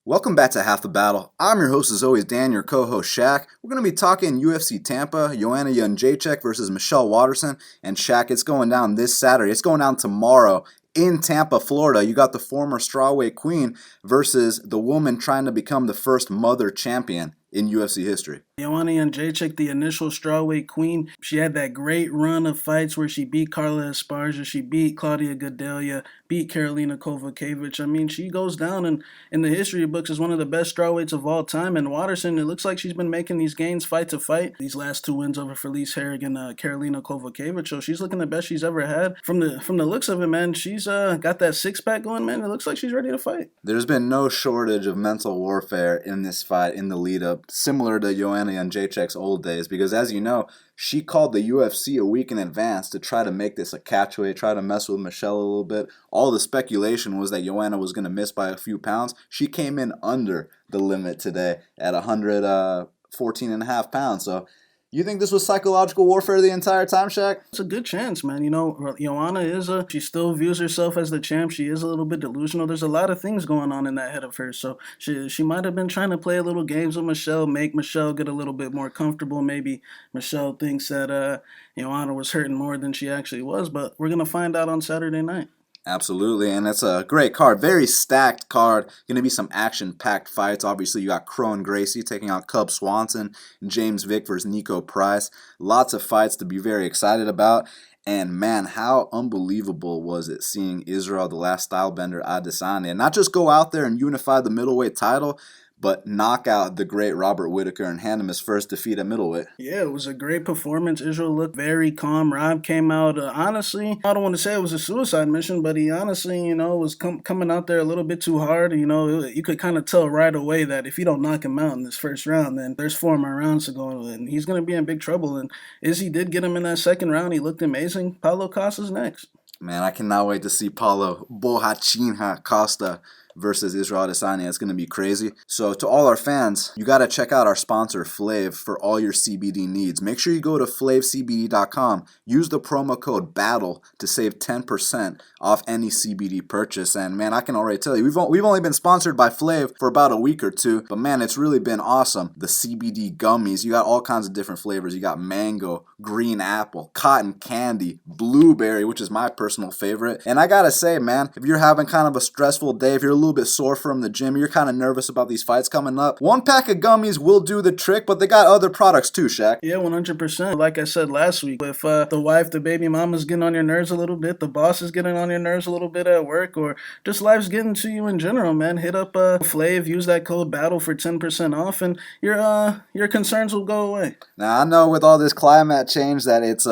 Welcome back to Half the Battle. I'm your host as always, Dan, your co-host Shaq. We're going to be talking UFC Tampa, Joanna Jedrzejczyk versus Michelle Waterson. And Shaq, it's going down this Saturday. It's going down tomorrow in Tampa, Florida. You got the former strawweight queen versus the woman trying to become the first mother champion in UFC history. Joanna Jedrzejczyk, the initial strawweight queen, she had that great run of fights where she beat Carla Esparza, she beat Claudia Gadelha, beat Karolina Kowalkiewicz. I mean, she goes down in the history books as one of the best strawweights of all time. And Waterson, it looks like she's been making these gains fight to fight. These last two wins over Felice Herrig and Karolina Kowalkiewicz. So she's looking the best she's ever had. From the looks of it, man, she's got that six-pack going, man. It looks like she's ready to fight. There's been no shortage of mental warfare in this fight in the lead-up, similar to Joanna Jedrzejczyk's old days, because as you know, she called the UFC a week in advance to try to make this a catchweight, try to mess with Michelle a little bit. All the speculation was that Joanna was going to miss by a few pounds. She came in under the limit today at 114.5 pounds. So you think this was psychological warfare the entire time, Shaq? It's a good chance, man. You know, Joanna she still views herself as the champ. She is a little bit delusional. There's a lot of things going on in that head of hers. So she might have been trying to play a little games with Michelle, make Michelle get a little bit more comfortable. Maybe Michelle thinks that Joanna was hurting more than she actually was. But we're going to find out on Saturday night. Absolutely, and it's a great card. Very stacked card. Going to be some action-packed fights. Obviously, you got Kron Gracie taking out Cub Swanson, James Vick versus Nico Price. Lots of fights to be very excited about. And man, how unbelievable was it seeing Israel, the last stylebender, Adesanya, not just go out there and unify the middleweight title, but knock out the great Robert Whittaker and hand him his first defeat at middleweight. Yeah, it was a great performance. Israel looked very calm. Rob came out, honestly, I don't want to say it was a suicide mission, but he honestly, was coming out there a little bit too hard. You could kind of tell right away that if you don't knock him out in this first round, then there's 4 more rounds to go, and he's going to be in big trouble. And Izzy did get him in that second round. He looked amazing. Paulo Costa's next. Man, I cannot wait to see Paulo Borrachinha Costa versus Israel Adesanya. It's going to be crazy. So to all our fans, you got to check out our sponsor, Flav, for all your CBD needs. Make sure you go to FlavCBD.com. Use the promo code BATTLE to save 10% off any CBD purchase. And man, I can already tell you, we've only been sponsored by Flav for about a week or two, but man, it's really been awesome. The CBD gummies, you got all kinds of different flavors. You got mango, green apple, cotton candy, blueberry, which is my personal favorite. And I gotta say, man, if you're having kind of a stressful day, if you're a little bit sore from the gym, you're kind of nervous about these fights coming up, 1 pack of gummies will do the trick, but they got other products too, Shaq. Yeah, 100%. Like I said last week, if the wife, the baby mama's getting on your nerves a little bit, the boss is getting on your nerves a little bit at work, or just life's getting to you in general, man, hit up Flav, use that code BATTLE for 10% off, and your concerns will go away. Now, I know with all this climate change that it's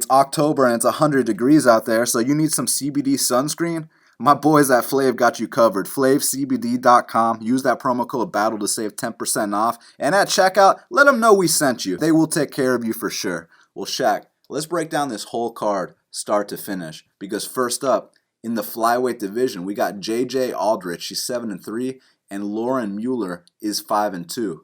October and it's 100 degrees out there, so you need some CBD sunscreen. My boys at Flav got you covered. FlavCBD.com. Use that promo code BATTLE to save 10% off. And at checkout, let them know we sent you. They will take care of you for sure. Well, Shaq, let's break down this whole card start to finish. Because first up, in the flyweight division, we got JJ Aldrich. She's 7-3. And Lauren Mueller is 5-2.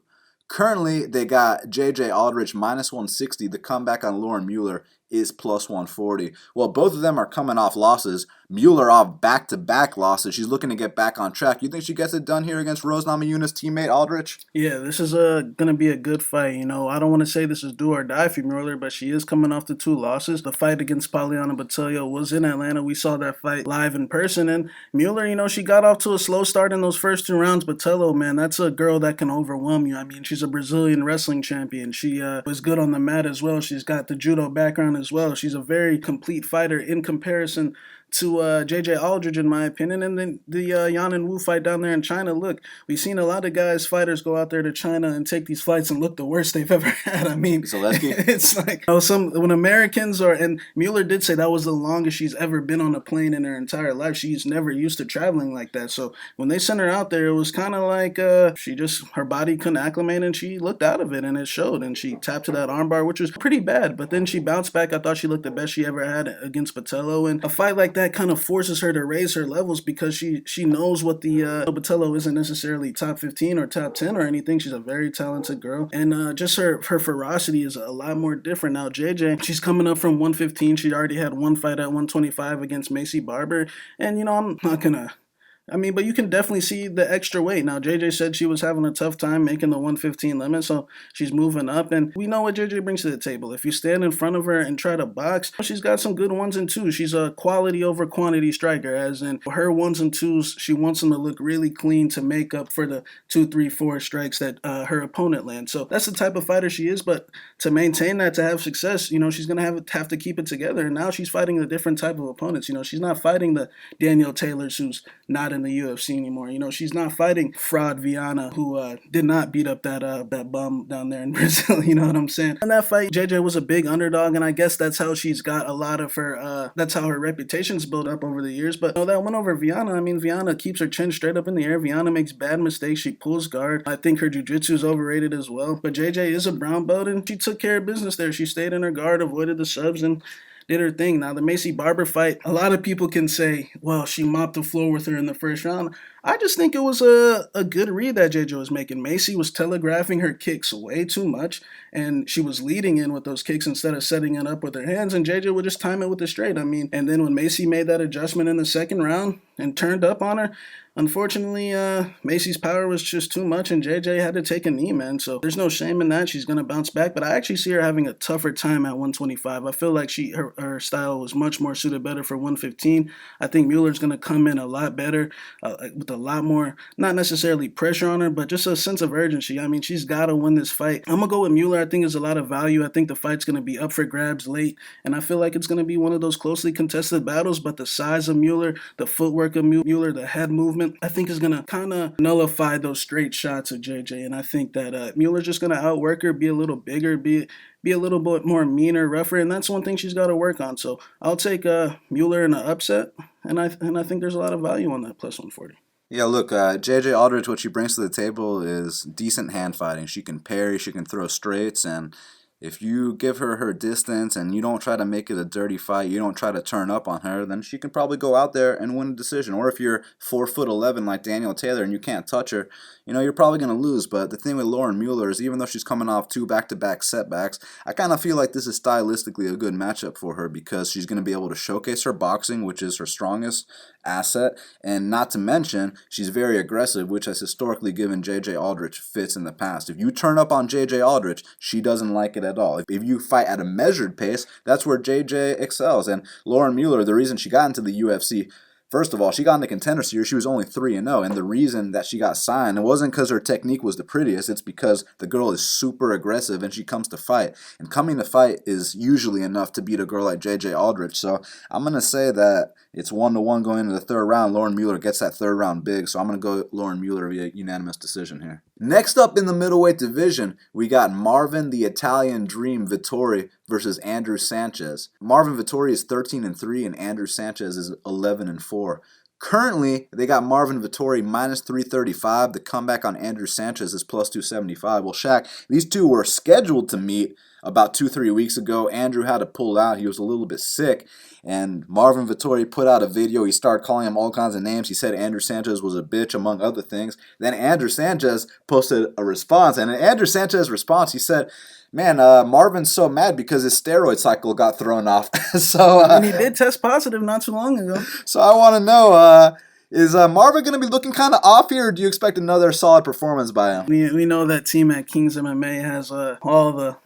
Currently, they got JJ Aldrich minus 160. The comeback on Lauren Mueller is plus 140. Well, both of them are coming off losses. Mueller off back-to-back losses. She's looking to get back on track. You think she gets it done here against Rose Namajunas' teammate Aldrich? Yeah, this is going to be a good fight. I don't want to say this is do or die for Mueller, but she is coming off the 2 losses. The fight against Poliana Botelho was in Atlanta. We saw that fight live in person. And Mueller, she got off to a slow start in those first 2 rounds. Botelho, man, that's a girl that can overwhelm you. I mean, she's a Brazilian wrestling champion. She was good on the mat as well. She's got the judo background as well. She's a very complete fighter in comparison to JJ Aldrich, in my opinion. And then the Yan and Wu fight down there in China. Look, we've seen a lot of fighters go out there to China and take these fights and look the worst they've ever had. I mean, it's like when Americans and Mueller did say that was the longest she's ever been on a plane in her entire life. She's never used to traveling like that. So when they sent her out there, it was kind of like her body couldn't acclimate, and she looked out of it, and it showed. And she tapped to that armbar, which was pretty bad. But then she bounced back. I thought she looked the best she ever had against Botelho. And a fight like that kind of forces her to raise her levels because she knows what the Botelho isn't necessarily top 15 or top 10 or anything. She's a very talented girl, and just her ferocity is a lot more different. Now JJ, she's coming up from 115. She already had 1 fight at 125 against Macy Barber, and I'm not gonna I mean, but you can definitely see the extra weight. Now, JJ said she was having a tough time making the 115 limit, so she's moving up. And we know what JJ brings to the table. If you stand in front of her and try to box, she's got some good ones and twos. She's a quality over quantity striker, as in her ones and twos, she wants them to look really clean to make up for the 2, 3, 4 strikes that her opponent lands. So that's the type of fighter she is. But to maintain that, to have success, she's going to have to keep it together. And now she's fighting a different type of opponents. She's not fighting the Daniel Taylors who's not in the UFC anymore. She's not fighting Fraud Viana, who did not beat up that bum down there in Brazil. You know what I'm saying? In that fight, JJ was a big underdog, and I guess that's how she's got a lot of her. That's how her reputation's built up over the years. But that win over Viana, I mean, Viana keeps her chin straight up in the air. Viana makes bad mistakes. She pulls guard. I think her jiu-jitsu is overrated as well. But JJ is a brown belt, and she took care of business there. She stayed in her guard, avoided the subs, and did her thing. Now, the Macy Barber fight, a lot of people can say, well, she mopped the floor with her in the first round. I just think it was a good read that JJ was making. Macy was telegraphing her kicks way too much, and she was leading in with those kicks instead of setting it up with her hands, and JJ would just time it with the straight. I mean, and then when Macy made that adjustment in the second round and turned up on her, unfortunately, Macy's power was just too much, and JJ had to take a knee, man. So there's no shame in that. She's going to bounce back, but I actually see her having a tougher time at 125. I feel like her style was much more suited better for 115. I think Mueller's going to come in a lot better with a lot more, not necessarily pressure on her, but just a sense of urgency. I mean, she's got to win this fight. I'm going to go with Mueller. I think there's a lot of value. I think the fight's going to be up for grabs late, and I feel like it's going to be one of those closely contested battles, but the size of Mueller, the footwork of Mueller, the head movement, I think is going to kind of nullify those straight shots of JJ, and I think that Mueller's just going to outwork her, be a little bigger, be a little bit more meaner, rougher, and that's one thing she's got to work on. So I'll take Mueller in an upset, and I think there's a lot of value on that plus 140. Yeah, look, JJ Aldrich, what she brings to the table is decent hand fighting. She can parry, she can throw straights, and if you give her distance and you don't try to make it a dirty fight, you don't try to turn up on her, then she can probably go out there and win a decision. Or if you're 4'11" like Daniel Taylor and you can't touch her, you're probably going to lose. But the thing with Lauren Mueller is even though she's coming off 2 back-to-back setbacks, I kind of feel like this is stylistically a good matchup for her because she's going to be able to showcase her boxing, which is her strongest asset, and not to mention she's very aggressive, which has historically given JJ Aldrich fits in the past. If you turn up on JJ Aldrich, she doesn't like it at all. If you fight at a measured pace, that's where JJ excels. And Lauren Mueller, the reason she got into the UFC, first of all, she got in the Contender Series. She was only 3-0, and the reason that she got signed, it wasn't because her technique was the prettiest. It's because the girl is super aggressive and she comes to fight. And coming to fight is usually enough to beat a girl like JJ Aldrich. So I'm going to say that it's 1-1 going into the third round. Lauren Mueller gets that third round big, so I'm going to go Lauren Mueller via unanimous decision here. Next up in the middleweight division, we got Marvin the Italian Dream Vettori versus Andrew Sanchez. Marvin Vettori is 13-3 and Andrew Sanchez is 11-4. Currently, they got Marvin Vettori minus 335. The comeback on Andrew Sanchez is plus 275. Well, Shaq, these two were scheduled to meet about 2-3 weeks ago. Andrew had to pull out. He was a little bit sick. And Marvin Vettori put out a video. He started calling him all kinds of names. He said Andrew Sanchez was a bitch, among other things. Then Andrew Sanchez posted a response. And in Andrew Sanchez's response, he said, man, Marvin's so mad because his steroid cycle got thrown off. And he did test positive not too long ago. So I want to know, is Marvin going to be looking kind of off here, or do you expect another solid performance by him? We know that team at Kings MMA has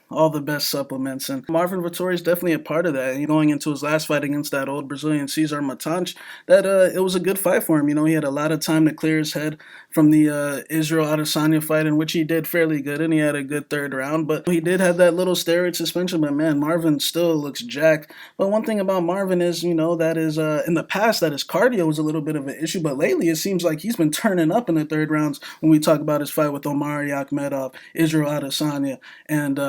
all the best supplements, and Marvin Vettori is definitely a part of that. Going into his last fight against that old Brazilian Cesar Matanch, that it was a good fight for him. He had a lot of time to clear his head from the Israel Adesanya fight, in which he did fairly good, and he had a good third round, but he did have that little steroid suspension. But man, Marvin still looks jacked. But one thing about Marvin is, that is in the past that his cardio was a little bit of an issue, but lately it seems like he's been turning up in the third rounds when we talk about his fight with Omari Akhmedov, Israel Adesanya, and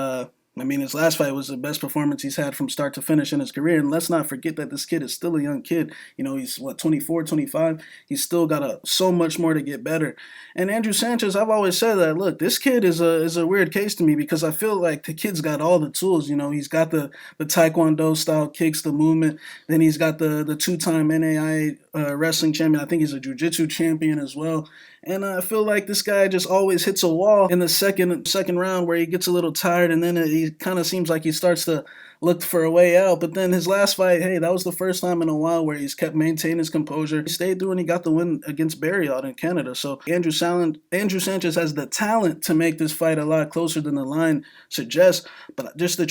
his last fight was the best performance he's had from start to finish in his career. And let's not forget that this kid is still a young kid. He's 24, 25. He's still got so much more to get better. And Andrew Sanchez, I've always said that, look, this kid is a weird case to me because I feel like the kid's got all the tools. He's got the Taekwondo style kicks, the movement. Then he's got the 2-time NAI wrestling champion. I think he's a jiu-jitsu champion as well. And I feel like this guy just always hits a wall in the second round where he gets a little tired, and then he kind of seems like he starts to looked for a way out. But then his last fight, hey, that was the first time in a while where he's kept maintaining his composure. He stayed through and he got the win against Barry out in Canada. So Andrew Sanchez has the talent to make this fight a lot closer than the line suggests. But just the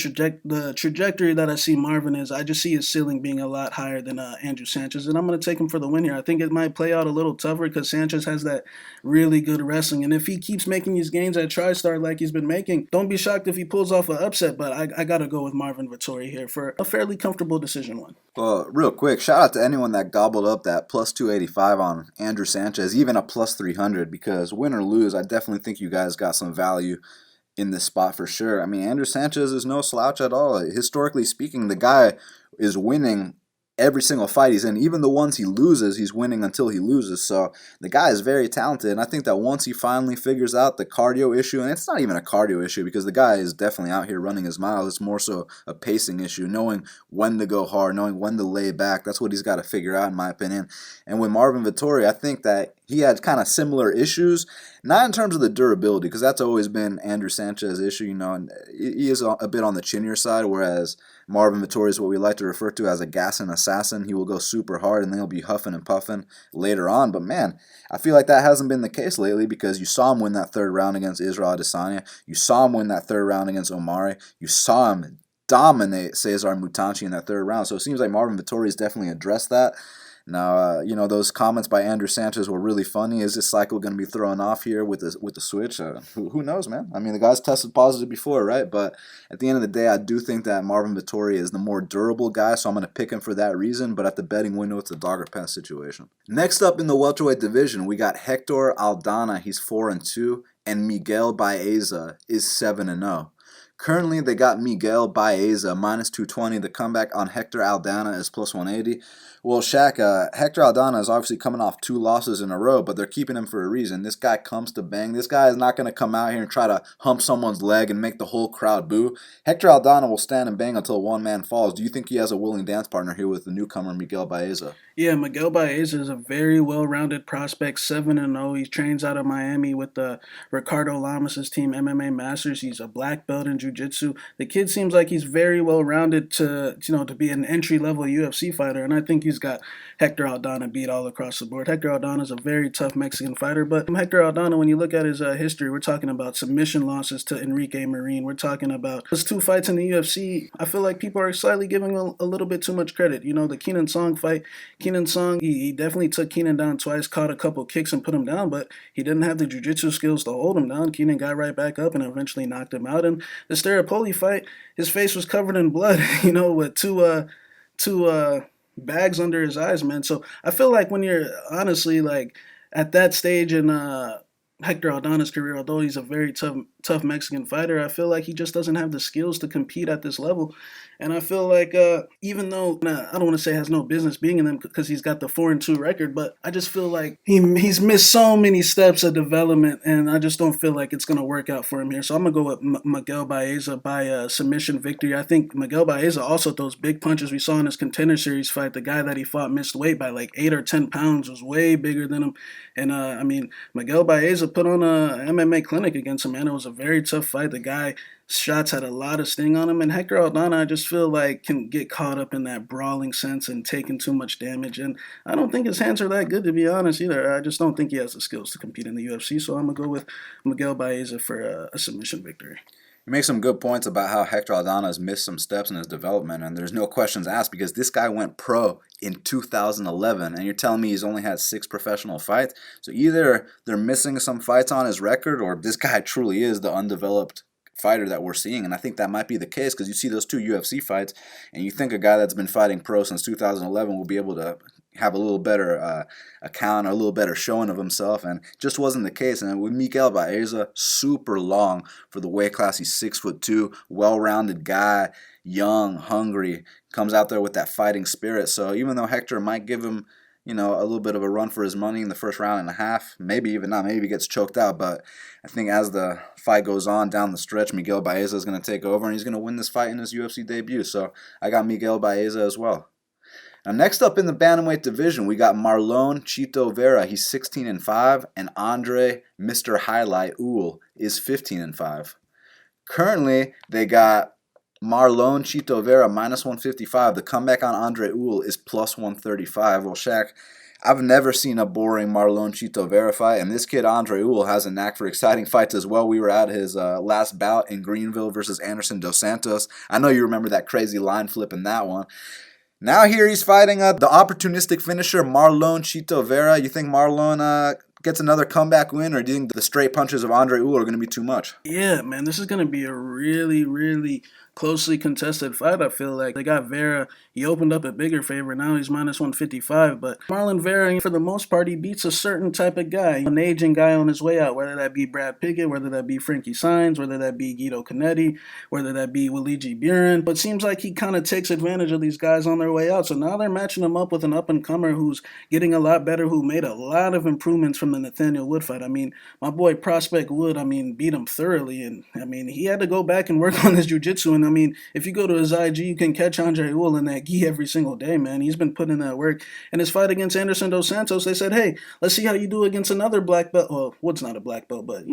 trajectory that I see Marvin is, I just see his ceiling being a lot higher than Andrew Sanchez. And I'm going to take him for the win here. I think it might play out a little tougher because Sanchez has that really good wrestling. And if he keeps making these gains at TriStar like he's been making, don't be shocked if he pulls off an upset. But I got to go with Marvin Vettori here for a fairly comfortable decision win. Well, real quick, shout out to anyone that gobbled up that plus 285 on Andrew Sanchez, even a plus 300, because win or lose, I definitely think you guys got some value in this spot for sure. I mean, Andrew Sanchez is no slouch at all. Historically speaking, the guy is winning every single fight he's in. Even the ones he loses, he's winning until he loses. So the guy is very talented, and I think that once he finally figures out the cardio issue, and it's not even a cardio issue because the guy is definitely out here running his miles. It's more so a pacing issue, knowing when to go hard, knowing when to lay back. That's what he's got to figure out, in my opinion. And with Marvin Vettori, I think that he had kind of similar issues, not in terms of the durability, because that's always been Andrew Sanchez's issue, and he is a bit on the chinier side, whereas Marvin Vettori is what we like to refer to as a gassing assassin. He will go super hard, and then he'll be huffing and puffing later on. But man, I feel like that hasn't been the case lately, because you saw him win that third round against Israel Adesanya. You saw him win that third round against Omari. You saw him dominate Cesar Mutanchi in that third round. So it seems like Marvin Vettori has definitely addressed that. Now, those comments by Andrew Sanchez were really funny. Is this cycle going to be thrown off here with the switch? Who knows, man? I mean, the guy's tested positive before, right? But at the end of the day, I do think that Marvin Vettori is the more durable guy, so I'm going to pick him for that reason. But at the betting window, it's a dog or pass situation. Next up in the welterweight division, we got Hector Aldana. He's 4-2, and Miguel Baeza is 7-0. Currently, they got Miguel Baeza minus 220. The comeback on Hector Aldana is plus 180. Well, Shaq, Hector Aldana is obviously coming off 2 losses in a row, but they're keeping him for a reason. This guy comes to bang. This guy is not going to come out here and try to hump someone's leg and make the whole crowd boo. Hector Aldana will stand and bang until one man falls. Do you think he has a willing dance partner here with the newcomer Miguel Baeza? Yeah, Miguel Baeza is a very well-rounded prospect, 7-0. He trains out of Miami with the Ricardo Lamas' team, MMA Masters. He's a black belt in jiu-jitsu. The kid seems like he's very well-rounded to be an entry-level UFC fighter, and I think he's got Hector Aldana beat all across the board. Hector Aldana is a very tough Mexican fighter, but Hector Aldana, when you look at his history, we're talking about submission losses to Enrique Marin. We're talking about his 2 fights in the UFC. I feel like people are slightly giving a little bit too much credit. The Keenan Song fight, Keenan Song, he definitely took Keenan down twice, caught a couple kicks and put him down, but he didn't have the jiu-jitsu skills to hold him down. Keenan got right back up and eventually knocked him out. And the Staropoli fight, his face was covered in blood, with two bags under his eyes, man. So I feel like when you're honestly like at that stage in Hector Aldana's career, although he's a very tough Mexican fighter, I feel like he just doesn't have the skills to compete at this level. And I feel like even though I don't want to say has no business being in them because he's got the 4-2 record, but I just feel like he's missed so many steps of development, and I just don't feel like it's going to work out for him here. So I'm going to go with Miguel Baeza by a submission victory. I think Miguel Baeza also throws big punches. We saw in his Contender Series fight, the guy that he fought missed weight by like 8 or 10 pounds, was way bigger than him. And Miguel Baeza put on a MMA clinic against him, man. It was a very tough fight. The guy shots had a lot of sting on him, and Hector Aldana, I just feel like can get caught up in that brawling sense and taking too much damage, and I don't think his hands are that good, to be honest, either. I just don't think he has the skills to compete in the UFC, so I'm going to go with Miguel Baeza for a submission victory. You make some good points about how Hector Aldana has missed some steps in his development, and there's no questions asked because this guy went pro in 2011, and you're telling me he's only had 6 professional fights? So either they're missing some fights on his record, or this guy truly is the undeveloped fighter that we're seeing, and I think that might be the case because you see those 2 UFC fights, and you think a guy that's been fighting pro since 2011 will be able to have a little better account or a little better showing of himself, and just wasn't the case. And with Miguel Baeza, super long for the weight class. He's 6'2", well-rounded guy, young, hungry, comes out there with that fighting spirit. So even though Hector might give him a little bit of a run for his money in the first round and a half, maybe even not, maybe he gets choked out, but I think as the fight goes on down the stretch, Miguel Baeza is going to take over, and he's going to win this fight in his UFC debut. So I got Miguel Baeza as well. Now, next up in the bantamweight division, we got Marlon Chito Vera. He's 16-5, and Andre, Mr. Highlight, Ewell, is 15-5. Currently, they got Marlon Chito Vera minus 155. The comeback on Andre Ewell is plus 135. Well, Shaq, I've never seen a boring Marlon Chito Vera fight, and this kid Andre Ewell has a knack for exciting fights as well. We were at his last bout in Greenville versus Anderson Dos Santos. I know you remember that crazy line flip in that one. Now here he's fighting the opportunistic finisher Marlon Chito Vera. You think Marlon gets another comeback win, or do you think the straight punches of Andre Ewell are going to be too much? Yeah, man, this is going to be a really, really closely contested fight. I feel like they got Vera. He opened up a bigger favorite. Now he's minus 155. But Marlon Vera, for the most part, he beats a certain type of guy, an aging guy on his way out, whether that be Brad Pickett, whether that be Frankie Saenz, whether that be Guido Canetti, whether that be Luigi Buren. But it seems like he kind of takes advantage of these guys on their way out. So now they're matching him up with an up-and-comer who's getting a lot better, who made a lot of improvements from the Nathaniel Wood fight. I mean, my boy Prospect Wood, beat him thoroughly. And, he had to go back and work on his jiu-jitsu. And, if you go to his IG, you can catch Andre Ewell in that gi every single day, man. He's been putting in that work. And his fight against Anderson Dos Santos, they said, hey, let's see how you do against another black belt. Well, Wood's not a black belt, but,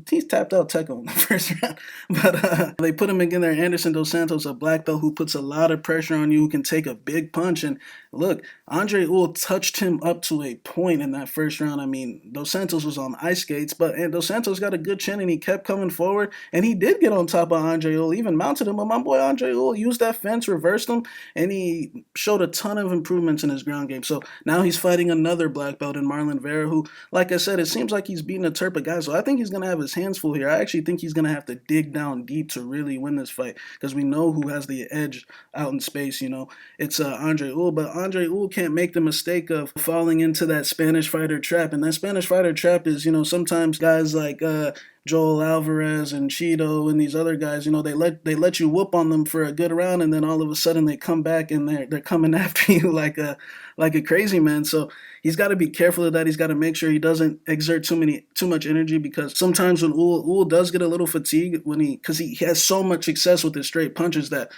he's tapped out Teco in the first round. But they put him again there, Anderson Dos Santos, a black belt who puts a lot of pressure on you, who can take a big punch. And look, Andre Ewell touched him up to a point in that first round. Dos Santos was on ice skates, but Dos Santos got a good chin, and he kept coming forward, and he did get on top of Andre Ewell, even mounted him, but my boy Andre Ewell used that fence, reversed him, and he showed a ton of improvements in his ground game. So now he's fighting another black belt in Marlon Vera, who, like I said, it seems like he's beating a Terpa guy, so I think he's going to have his hands full here. I actually think he's going to have to dig down deep to really win this fight, because we know who has the edge out in space. It's Andre Ewell, but Andre Ewell can't make the mistake of falling into that Spanish fighter trap, and that Spanish fighter trap is, sometimes guys like Joel Alvarez and Chito and these other guys, they let you whoop on them for a good round, and then all of a sudden they come back and they're coming after you like a crazy man. So he's got to be careful of that. He's got to make sure he doesn't exert too much energy, because sometimes when Ewell does get a little fatigued because he has so much success with his straight punches that,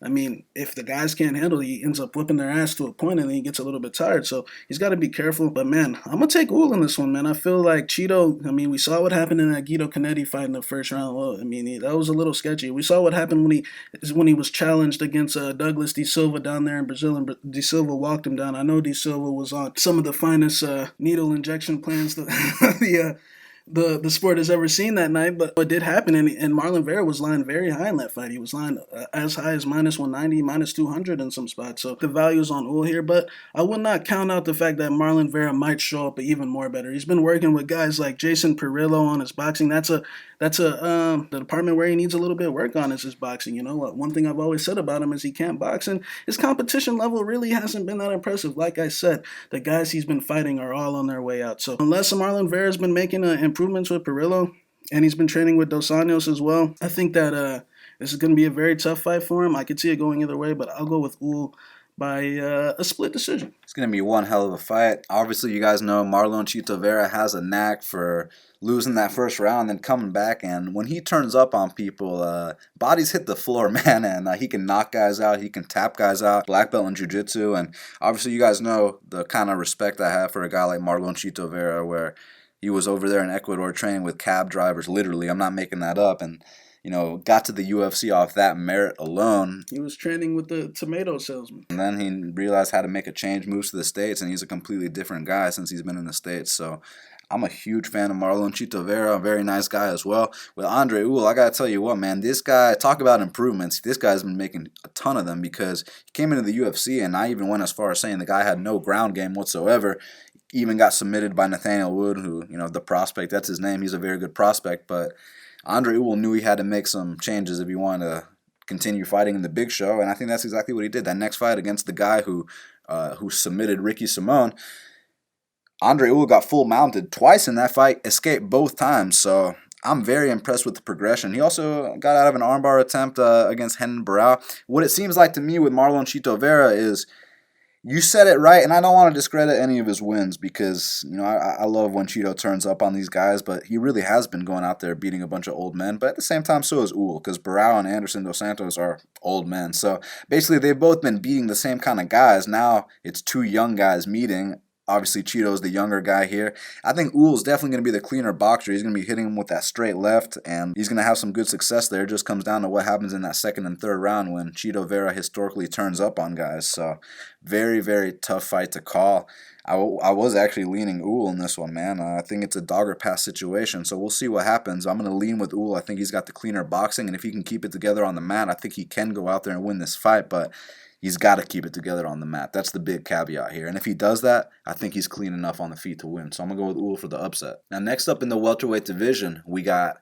if the guys can't handle it, he ends up whipping their ass to a point, and then he gets a little bit tired. So he's got to be careful. But, man, I'm going to take Ewell in this one, man. I feel like Chito, we saw what happened in that Guido Canetti fight in the first round. Well, that was a little sketchy. We saw what happened when he was challenged against Douglas De Silva down there in Brazil, and De Silva walked him down. I know De Silva was on some of the finest needle injection plans the sport has ever seen that night, but what did happen, and Marlon Vera was lying very high in that fight. He was lying as high as minus 190, minus 200 in some spots. So the value's on Ewell here, but I would not count out the fact that Marlon Vera might show up even more better. He's been working with guys like Jason Perillo on his boxing. That's the department where he needs a little bit of work on is his boxing. One thing I've always said about him is he can't box, and his competition level really hasn't been that impressive. Like I said, the guys he's been fighting are all on their way out. So unless Marlon Vera's been making improvements with Perillo, and he's been training with Dos Anjos as well, I think that this is going to be a very tough fight for him. I could see it going either way, but I'll go with Ewell by a split decision. It's going to be one hell of a fight. Obviously, you guys know Marlon Chito Vera has a knack for losing that first round and coming back, and when he turns up on people, bodies hit the floor, man, and he can knock guys out, he can tap guys out, black belt in jiu-jitsu, and obviously you guys know the kind of respect I have for a guy like Marlon Chito Vera, where he was over there in Ecuador training with cab drivers, literally. I'm not making that up. And, got to the UFC off that merit alone. He was training with the tomato salesman. And then he realized how to make a change, moves to the States, and he's a completely different guy since he's been in the States. So I'm a huge fan of Marlon Chito Vera, a very nice guy as well. With Andre Ewell, I got to tell you what, man, this guy, talk about improvements. This guy's been making a ton of them, because he came into the UFC, and I even went as far as saying the guy had no ground game whatsoever. Even got submitted by Nathaniel Wood, who, the prospect, that's his name. He's a very good prospect, but Andre Ewell knew he had to make some changes if he wanted to continue fighting in the big show, and I think that's exactly what he did. That next fight against the guy who submitted Ricky Simon, Andre Ewell got full mounted twice in that fight, escaped both times, so I'm very impressed with the progression. He also got out of an armbar attempt against Renan Barão. What it seems like to me with Marlon Chito Vera is, you said it right, and I don't want to discredit any of his wins, because, I love when Chito turns up on these guys, but he really has been going out there beating a bunch of old men. But at the same time, so is Ewell, because Barão and Anderson Dos Santos are old men. So basically, they've both been beating the same kind of guys. Now it's two young guys meeting. Obviously, Chito's the younger guy here. I think Ewell's definitely going to be the cleaner boxer. He's going to be hitting him with that straight left, and he's going to have some good success there. It just comes down to what happens in that second and third round when Chito Vera historically turns up on guys. So very, very tough fight to call. I was actually leaning Ewell in this one, man. I think it's a dog or pass situation, so we'll see what happens. I'm going to lean with Ewell. I think he's got the cleaner boxing, and if he can keep it together on the mat, I think he can go out there and win this fight, but he's got to keep it together on the mat. That's the big caveat here, and if he does that, I think he's clean enough on the feet to win, so I'm going to go with Ewell for the upset. Now, next up in the welterweight division, we got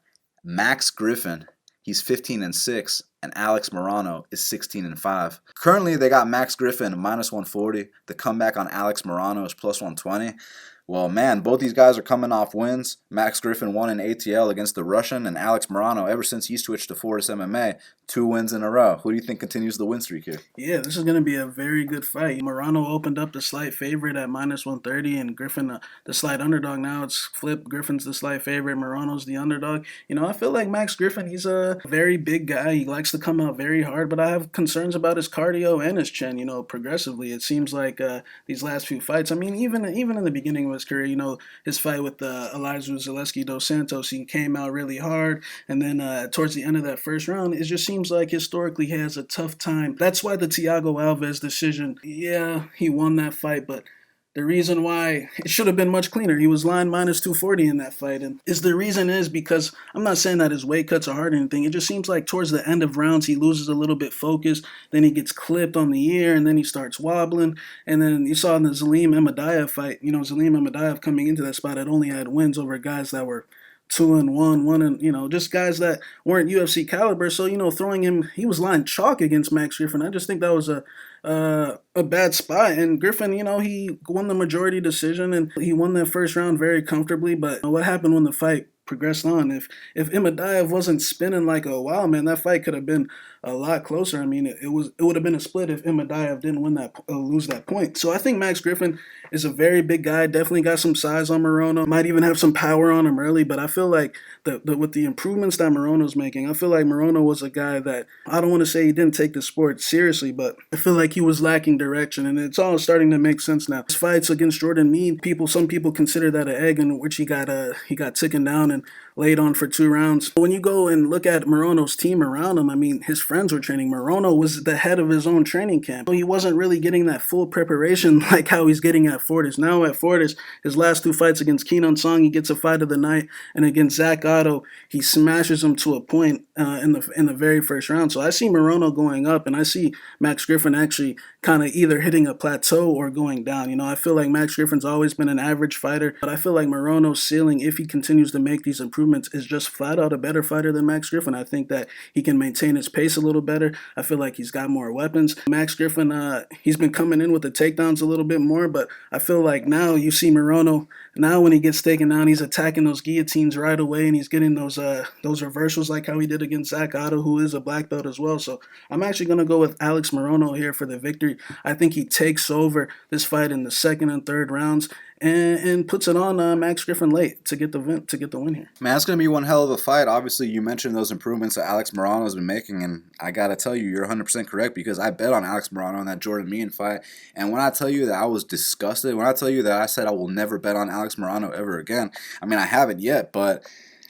Max Griffin. He's 15-6, and Alex Morono is 16-5. Currently, they got Max Griffin minus 140. The comeback on Alex Morono is plus 120. Well, man, both these guys are coming off wins. Max Griffin won in ATL against the Russian, and Alex Morono, ever since he switched to Fortis MMA, 2 wins in a row. Who do you think continues the win streak here? Yeah, this is going to be a very good fight. Morono opened up the slight favorite at minus 130, and Griffin the slight underdog. Now it's flipped. Griffin's the slight favorite. Morono's the underdog. I feel like Max Griffin, he's a very big guy. He likes to come out very hard, but I have concerns about his cardio and his chin, progressively. It seems like these last few fights, even in the beginning of his career, his fight with Elijah Zaleski dos Santos, he came out really hard, and then towards the end of that first round, it just seems like historically he has a tough time. That's why the Thiago Alves decision, yeah, he won that fight, but the reason why it should have been much cleaner, he was lying minus 240 in that fight, and the reason is because I'm not saying that his weight cuts are hard or anything. It just seems like towards the end of rounds he loses a little bit focus, then he gets clipped on the ear, and then he starts wobbling. And then you saw in the Zelim Emadaev fight, Zelim Emadaev coming into that spot had only had wins over guys that were 2-1, just guys that weren't UFC caliber. So, throwing him, he was lying chalk against Max Griffin. I just think that was a bad spot. And Griffin, he won the majority decision, and he won that first round very comfortably. But what happened when the fight progressed on? If Emadaev wasn't spinning like a wild man, that fight could have been a lot closer. It would have been a split if Emadaev didn't lose that point. So I think Max Griffin is a very big guy. Definitely got some size on Morono. Might even have some power on him early. But I feel like with the improvements that Morono's making, I feel like Morono was a guy that, I don't want to say he didn't take the sport seriously, but I feel like he was lacking direction, and it's all starting to make sense now. His fights against Jordan Meade, some people consider that an egg in which he got taken down and laid on for 2 rounds. When you go and look at Morono's team around him, his friends were training. Morono was the head of his own training camp. So he wasn't really getting that full preparation like how he's getting at Fortis. Now at Fortis, his last 2 fights against Keenan Song, he gets a fight of the night, and against Zach Otto, he smashes him to a point in the very first round. So I see Morono going up, and I see Max Griffin actually kind of either hitting a plateau or going down. I feel like Max Griffin's always been an average fighter, but I feel like Morono's ceiling, if he continues to make these improvements, is just flat out a better fighter than Max Griffin. I think that he can maintain his pace a little better. I feel like he's got more weapons. Max Griffin, he's been coming in with the takedowns a little bit more, but I feel like now you see Morono, now when he gets taken down, he's attacking those guillotines right away, and he's getting those reversals like how he did against Zach Otto, who is a black belt as well. So I'm actually going to go with Alex Morono here for the victory. I think he takes over this fight in the second and third rounds and puts it on Max Griffin late to get the win here. Man, it's going to be one hell of a fight. Obviously, you mentioned those improvements that Alex Morono has been making, and I got to tell you, you're 100% correct, because I bet on Alex Morono in that Jordan Meehan fight, and when I tell you that I was disgusted, when I tell you that I said I will never bet on Alex Morono ever again, I haven't yet, but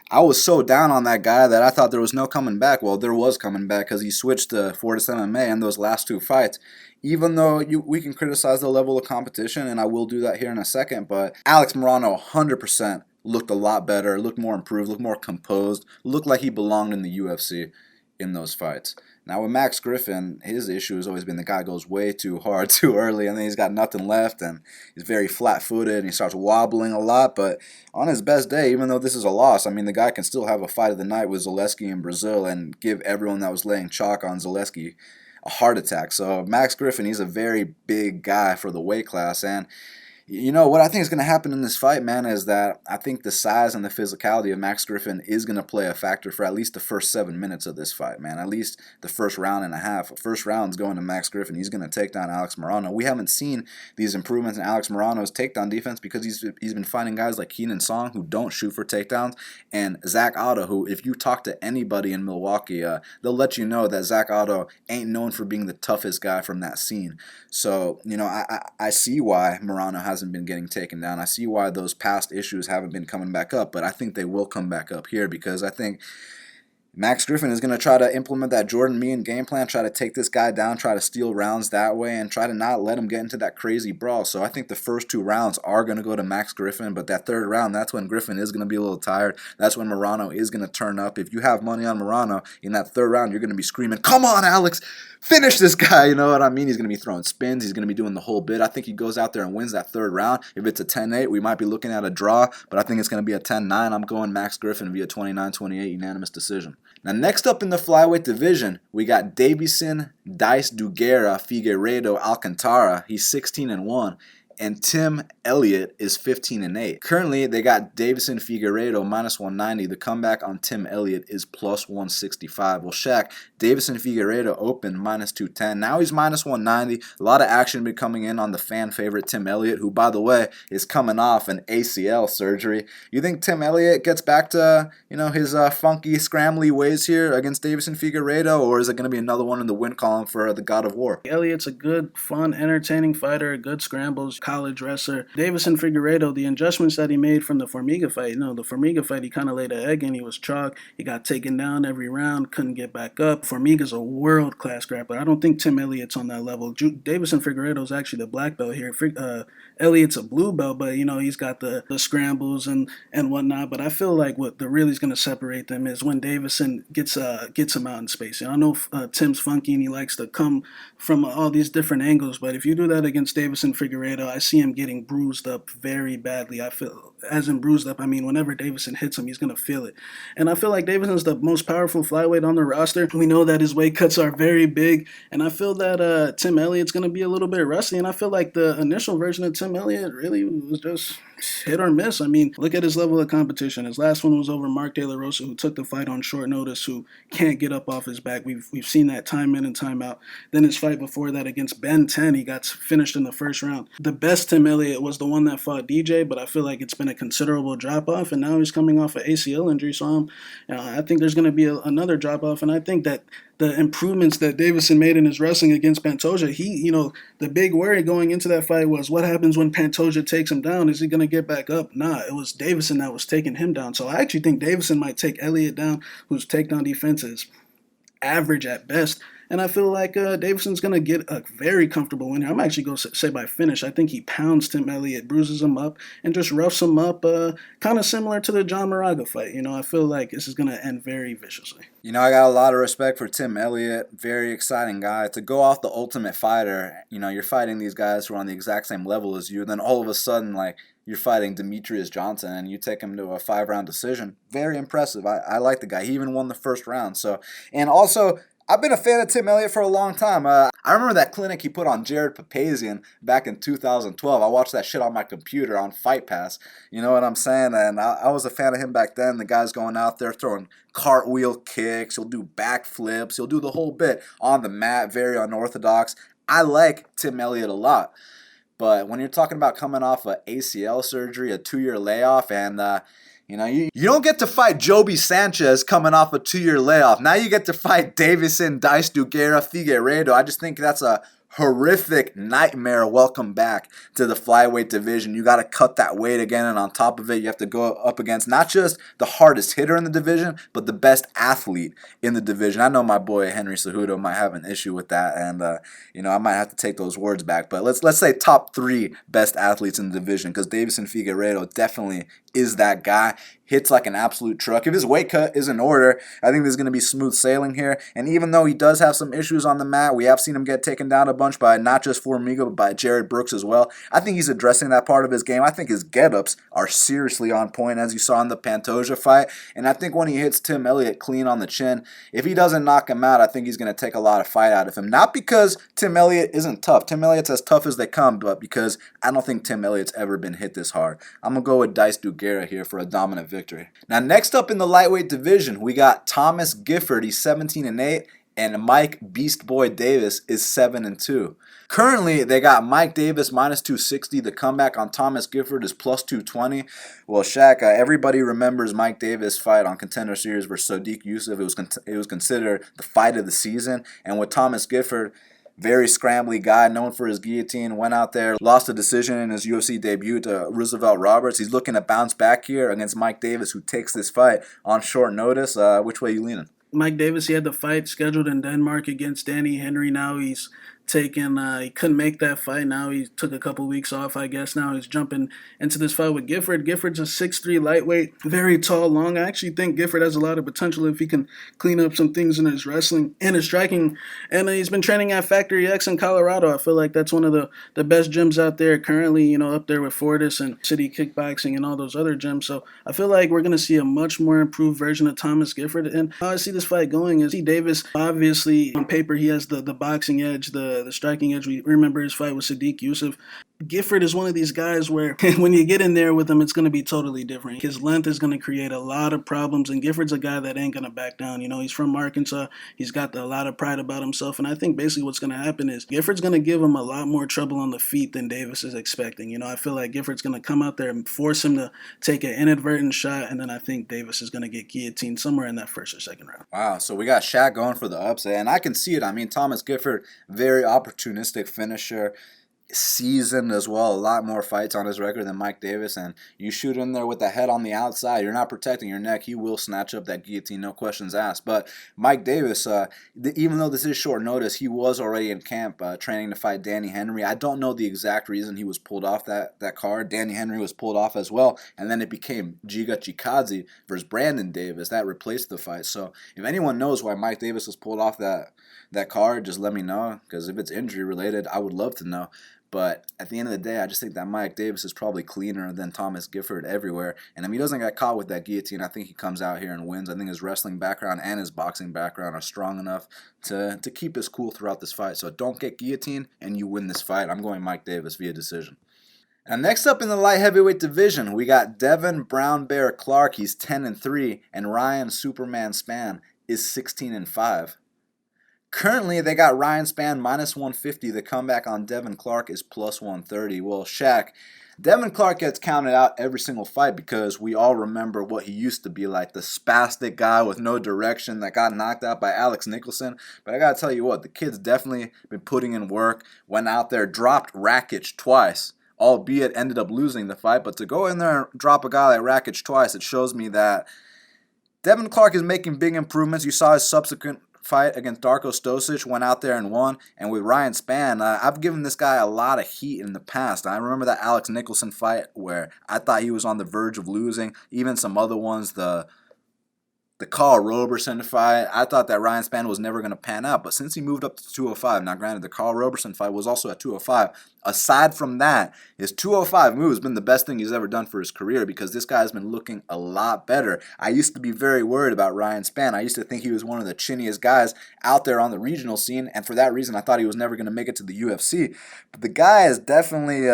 I was so down on that guy that I thought there was no coming back. Well, there was coming back, because he switched to Fortis MMA in those last 2 fights. Even though we can criticize the level of competition, and I will do that here in a second, but Alex Morono 100% looked a lot better, looked more improved, looked more composed, looked like he belonged in the UFC in those fights. Now with Max Griffin, his issue has always been the guy goes way too hard too early, and then he's got nothing left, and he's very flat-footed, and he starts wobbling a lot. But on his best day, even though this is a loss, the guy can still have a fight of the night with Zaleski in Brazil and give everyone that was laying chalk on Zaleski a heart attack. So Max Griffin, he's a very big guy for the weight class, and what I think is going to happen in this fight, man, is that I think the size and the physicality of Max Griffin is going to play a factor for at least the first 7 minutes of this fight, man. At least the first round and a half. First round's going to Max Griffin. He's going to take down Alex Morono. We haven't seen these improvements in Alex Morono's takedown defense because he's been fighting guys like Keenan Song who don't shoot for takedowns, and Zach Otto, who, if you talk to anybody in Milwaukee, they'll let you know that Zach Otto ain't known for being the toughest guy from that scene. So, I see why Morono has hasn't been getting taken down. I see why those past issues haven't been coming back up, but I think they will come back up here because I think Max Griffin is going to try to implement that Jordan Meehan game plan, try to take this guy down, try to steal rounds that way, and try to not let him get into that crazy brawl. So I think the first 2 rounds are going to go to Max Griffin, but that 3rd round, that's when Griffin is going to be a little tired. That's when Morono is going to turn up. If you have money on Morono, in that 3rd round, you're going to be screaming, "Come on, Alex! Finish this guy!" You know what I mean? He's going to be throwing spins. He's going to be doing the whole bit. I think he goes out there and wins that 3rd round. If it's a 10-8, we might be looking at a draw, but I think it's going to be a 10-9. I'm going Max Griffin via 29-28 unanimous decision. Now, next up in the flyweight division, we got Deiveson, Dice Duguera, Figueredo, Alcantara. He's 16-1. And Tim Elliott is 15-8. Currently, they got Deiveson Figueredo minus 190. The comeback on Tim Elliott is plus 165. Well, Shaq, Deiveson Figueredo opened minus 210. Now he's minus 190. A lot of action been coming in on the fan favorite Tim Elliott, who, by the way, is coming off an ACL surgery. You think Tim Elliott gets back to his funky, scrambly ways here against Deiveson Figueredo, or is it going to be another one in the win column for the God of War? Elliott's a good, fun, entertaining fighter, good scrambles, college wrestler. Deiveson Figueredo, the adjustments that he made from the Formiga fight, the Formiga fight, he kind of laid an egg in. He was chalk. He got taken down every round, couldn't get back up. Formiga's a world-class grappler. I don't think Tim Elliott's on that level. Deiveson Figueredo is actually the black belt here. Elliott's a blue belt, but, he's got the scrambles and whatnot. But I feel like what really is going to separate them is when Deiveson gets him out in space. I know Tim's funky and he likes to come from all these different angles, but if you do that against Deiveson Figueredo, I see him getting bruised up very badly. I feel, as in bruised up, I mean whenever Deiveson hits him, he's going to feel it. And I feel like Davison's the most powerful flyweight on the roster. We know that his weight cuts are very big, and I feel that Tim Elliott's going to be a little bit rusty, and I feel like the initial version of Tim Elliott really was just hit or miss. I mean, look at his level of competition. His last one was over Mark De La Rosa, who took the fight on short notice, who can't get up off his back. We've seen that time in and time out. Then his fight before that against Ben 10, he got finished in the first round. The best Tim Elliott was the one that fought DJ, but I feel like it's been a considerable drop-off, and now he's coming off an ACL injury, so I think there's going to be another drop-off, and I think that the improvements that Deiveson made in his wrestling against Pantoja, the big worry going into that fight was what happens when Pantoja takes him down? Is he going to get back up? Nah, it was Deiveson that was taking him down. So I actually think Deiveson might take Elliott down, whose takedown defense is average at best. And I feel like Deiveson's going to get a very comfortable win here. I'm actually going to say by finish. I think he pounds Tim Elliott, bruises him up, and just roughs him up, kind of similar to the John Moraga fight. I feel like this is going to end very viciously. I got a lot of respect for Tim Elliott. Very exciting guy. To go off the Ultimate Fighter, you're fighting these guys who are on the exact same level as you. Then all of a sudden, you're fighting Demetrius Johnson, and you take him to a 5-round decision. Very impressive. I like the guy. He even won the first round. And also, I've been a fan of Tim Elliott for a long time. I remember that clinic he put on Jared Papazian back in 2012. I watched that shit on my computer on Fight Pass. You know what I'm saying? And I was a fan of him back then. The guy's going out there throwing cartwheel kicks. He'll do backflips. He'll do the whole bit on the mat. Very unorthodox. I like Tim Elliott a lot. But when you're talking about coming off an ACL surgery, a 2-year layoff, and you don't get to fight Joby Sanchez coming off a 2-year layoff. Now you get to fight Deiveson, Dice Duguera, Figueredo. I just think that's a horrific nightmare welcome back to the flyweight division. You got to cut that weight again, and on top of it, you have to go up against not just the hardest hitter in the division, but the best athlete in the division. I know my boy Henry Cejudo might have an issue with that, and I might have to take those words back. But let's say top 3 best athletes in the division, because Deiveson Figueredo definitely is that guy. Hits like an absolute truck. If his weight cut is in order, I think there's going to be smooth sailing here. And even though he does have some issues on the mat, we have seen him get taken down a bunch by not just Formiga, but by Jared Brooks as well. I think he's addressing that part of his game. I think his get-ups are seriously on point, as you saw in the Pantoja fight. And I think when he hits Tim Elliott clean on the chin, if he doesn't knock him out, I think he's going to take a lot of fight out of him. Not because Tim Elliott isn't tough. Tim Elliott's as tough as they come, but because I don't think Tim Elliott's ever been hit this hard. I'm going to go with Dice Duguera here for a dominant victory. Now, next up in the lightweight division, we got Thomas Gifford. He's 17-8, and Mike Beast Boy Davis is 7-2. Currently, they got Mike Davis minus 260. The comeback on Thomas Gifford is plus 220. Well, Shaq, everybody remembers Mike Davis' fight on Contender Series versus Sodiq Yusuff. It was considered the fight of the season. And with Thomas Gifford, very scrambly guy, known for his guillotine. Went out there, lost a decision in his UFC debut to Roosevelt Roberts. He's looking to bounce back here against Mike Davis, who takes this fight on short notice. Which way you leaning? Mike Davis, he had the fight scheduled in Denmark against Danny Henry. Now he's taken, he couldn't make that fight. Now he took a couple weeks off, I guess. Now he's jumping into this fight with Gifford. Gifford's a 6'3" lightweight, very tall, long. I actually think Gifford has a lot of potential if he can clean up some things in his wrestling and his striking. And he's been training at Factory X in Colorado. I feel like that's one of the best gyms out there currently, up there with Fortis and City Kickboxing and all those other gyms. So I feel like we're going to see a much more improved version of Thomas Gifford. And how I see this fight going is Davis, obviously, on paper, he has the boxing edge, the striking edge. We remember his fight with Sadiq Yusuf. Gifford is one of these guys where when you get in there with him, it's going to be totally different. His length is going to create a lot of problems, and Gifford's a guy that ain't going to back down. He's from Arkansas. He's got a lot of pride about himself, and I think basically what's going to happen is Gifford's going to give him a lot more trouble on the feet than Davis is expecting. I feel like Gifford's going to come out there and force him to take an inadvertent shot, and then I think Davis is going to get guillotined somewhere in that first or second round. Wow, so we got Shaq going for the upset, and I can see it. I mean, Thomas Gifford, very opportunistic finisher, seasoned as well, a lot more fights on his record than Mike Davis, and you shoot in there with the head on the outside, you're not protecting your neck, he will snatch up that guillotine, no questions asked. But Mike Davis, even though this is short notice, he was already in camp training to fight Danny Henry. I don't know the exact reason he was pulled off that card. Danny Henry was pulled off as well, and then it became Giga Chikadze versus Brandon Davis. That replaced the fight. So if anyone knows why Mike Davis was pulled off that card, just let me know, because if it's injury related, I would love to know. But at the end of the day, I just think that Mike Davis is probably cleaner than Thomas Gifford everywhere. And if he doesn't get caught with that guillotine, I think he comes out here and wins. I think his wrestling background and his boxing background are strong enough to keep his cool throughout this fight. So don't get guillotined and you win this fight. I'm going Mike Davis via decision. And next up in the light heavyweight division, we got Devin Brown Bear Clark. He's 10-3, and Ryan Superman Spann is 16-5. Currently, they got Ryan Spann minus 150. The comeback on Devin Clark is plus 130. Well, Shaq, Devin Clark gets counted out every single fight because we all remember what he used to be like, the spastic guy with no direction that got knocked out by Alex Nicholson. But I got to tell you what, the kid's definitely been putting in work, went out there, dropped Rakic twice, albeit ended up losing the fight. But to go in there and drop a guy like Rakic twice, it shows me that Devin Clark is making big improvements. You saw his subsequent fight against Darko Stosic, went out there and won. And with Ryan Spann, I've given this guy a lot of heat in the past. I remember that Alex Nicholson fight where I thought he was on the verge of losing. Even some other ones, the Carl Roberson fight, I thought that Ryan Spann was never going to pan out. But since he moved up to 205, now granted the Carl Roberson fight was also at 205, aside from that, his 205 move has been the best thing he's ever done for his career because this guy's been looking a lot better. I used to be very worried about Ryan Spann. I used to think he was one of the chinniest guys out there on the regional scene, and for that reason I thought he was never going to make it to the UFC. But the guy is definitely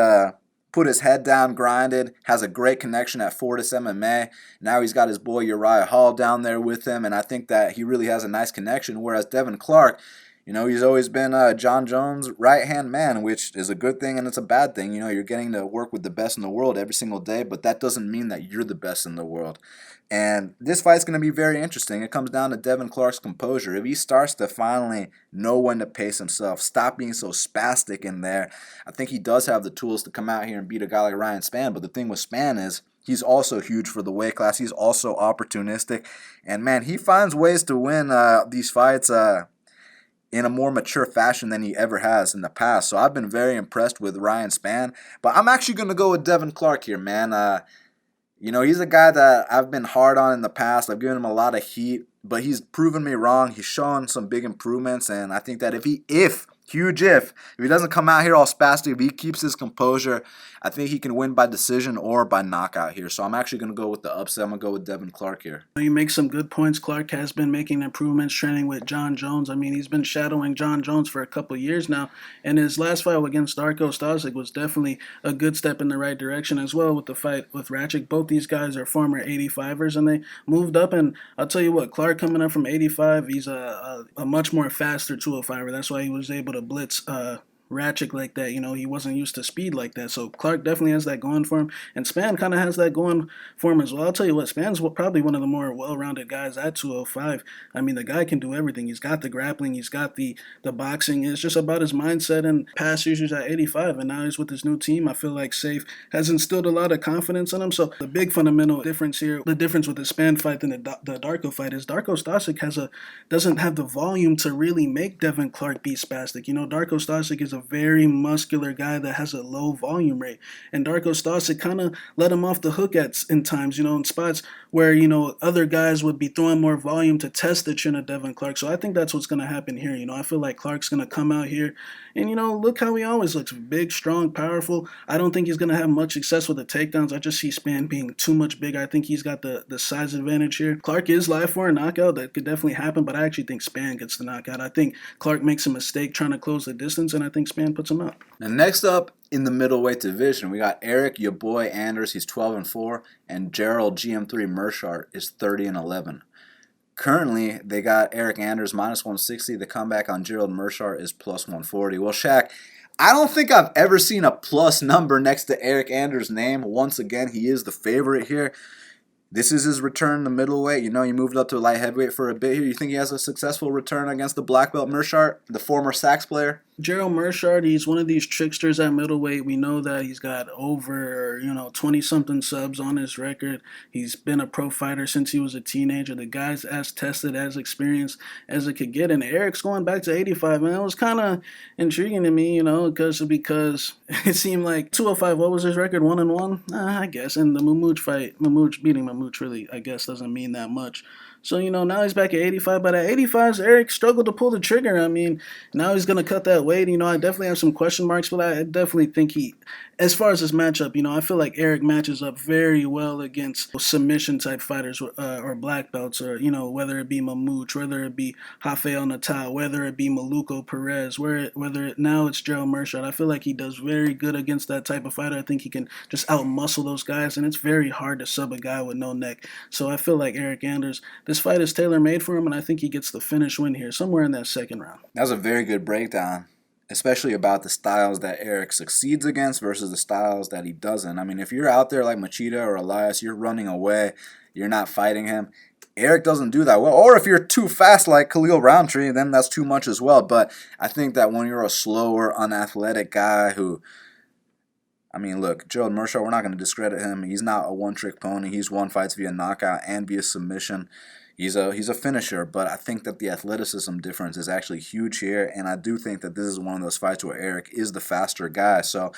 put his head down, grinded, has a great connection at Fortis MMA. Now he's got his boy Uriah Hall down there with him, and I think that he really has a nice connection, whereas Devin Clark, he's always been John Jones' right-hand man, which is a good thing and it's a bad thing. You're getting to work with the best in the world every single day, but that doesn't mean that you're the best in the world. And this fight's going to be very interesting. It comes down to Devin Clark's composure. If he starts to finally know when to pace himself, stop being so spastic in there, I think he does have the tools to come out here and beat a guy like Ryan Spann. But the thing with Spann is he's also huge for the weight class. He's also opportunistic. And, man, he finds ways to win these fights in a more mature fashion than he ever has in the past. So I've been very impressed with Ryan Spann. But I'm actually going to go with Devin Clark here, man. He's a guy that I've been hard on in the past. I've given him a lot of heat, but he's proven me wrong. He's shown some big improvements, and I think that if he doesn't come out here all spastic, if he keeps his composure, I think he can win by decision or by knockout here. So I'm actually going to go with the upset. I'm going to go with Devin Clark here. You make some good points. Clark has been making improvements training with John Jones. I mean, he's been shadowing John Jones for a couple of years now. And his last fight against Darko Stosic was definitely a good step in the right direction as well with the fight with Rakic. Both these guys are former 85ers, and they moved up. And I'll tell you what, Clark coming up from 85, he's a much more faster 205er. That's why he was able to blitz ratchet like that. He wasn't used to speed like that. So Clark definitely has that going for him. And Spann kind of has that going for him as well. I'll tell you what, Spann's probably one of the more well-rounded guys at 205. I mean, the guy can do everything. He's got the grappling. He's got the boxing. It's just about his mindset and pass usage at 85. And now he's with his new team. I feel like Safe has instilled a lot of confidence in him. So the big fundamental difference here, the difference with the Spann fight than the Darko fight is Darko Stasic doesn't have the volume to really make Devin Clark be spastic. Darko Stasic is a very muscular guy that has a low volume rate. And Darko Stasic kind of let him off the hook in times, in spots where, other guys would be throwing more volume to test the chin of Devin Clark. So I think that's what's going to happen here. I feel like Clark's going to come out here and, look how he always looks. Big, strong, powerful. I don't think he's going to have much success with the takedowns. I just see Spann being too much bigger. I think he's got the size advantage here. Clark is live for a knockout. That could definitely happen, but I actually think Spann gets the knockout. I think Clark makes a mistake trying to close the distance, and I think Spann puts him up. Now, next up in the middleweight division, we got Eryk, your boy Anders, he's 12-4, and Gerald GM3 Meerschaert is 30-11. Currently, they got Eryk Anders minus 160. The comeback on Gerald Meerschaert is plus 140. Well, Shaq, I don't think I've ever seen a plus number next to Eryk Anders' name. Once again, he is the favorite here. This is his return to middleweight. He moved up to light heavyweight for a bit here. You think he has a successful return against the black belt Meerschaert, the former Sachs player? Gerald Meerschaert, he's one of these tricksters at middleweight. We know that he's got over, 20-something subs on his record. He's been a pro fighter since he was a teenager. The guy's as tested, as experienced as it could get. And Eric's going back to 85, man. It was kind of intriguing to me, because it seemed like 205, what was his record, 1-1? I guess. And the Mamouche fight, beating Mamouche really, I guess, doesn't mean that much. So, now he's back at 85, but at 85, Eryk struggled to pull the trigger. I mean, now he's going to cut that weight. I definitely have some question marks, but I definitely think as far as this matchup, I feel like Eryk matches up very well against submission-type fighters or black belts, or, whether it be Mamouche, whether it be Rafael Natal, whether it be Maluco Perez, now it's Gerald Meerschaert. I feel like he does very good against that type of fighter. I think he can just out-muscle those guys, and it's very hard to sub a guy with no neck. So I feel like Eryk Anders, this fight is tailor-made for him, and I think he gets the finish win here, somewhere in that second round. That was a very good breakdown, especially about the styles that Eryk succeeds against versus the styles that he doesn't. I mean, if you're out there like Machida or Elias, you're running away, you're not fighting him. Eryk doesn't do that well. Or if you're too fast like Khalil Roundtree, then that's too much as well. But I think that when you're a slower, unathletic guy who... I mean, look, Gerald Meerschaert, we're not going to discredit him. He's not a one-trick pony. He's won fights via knockout and via submission. He's a finisher, but I think that the athleticism difference is actually huge here, and I do think that this is one of those fights where Eryk is the faster guy. So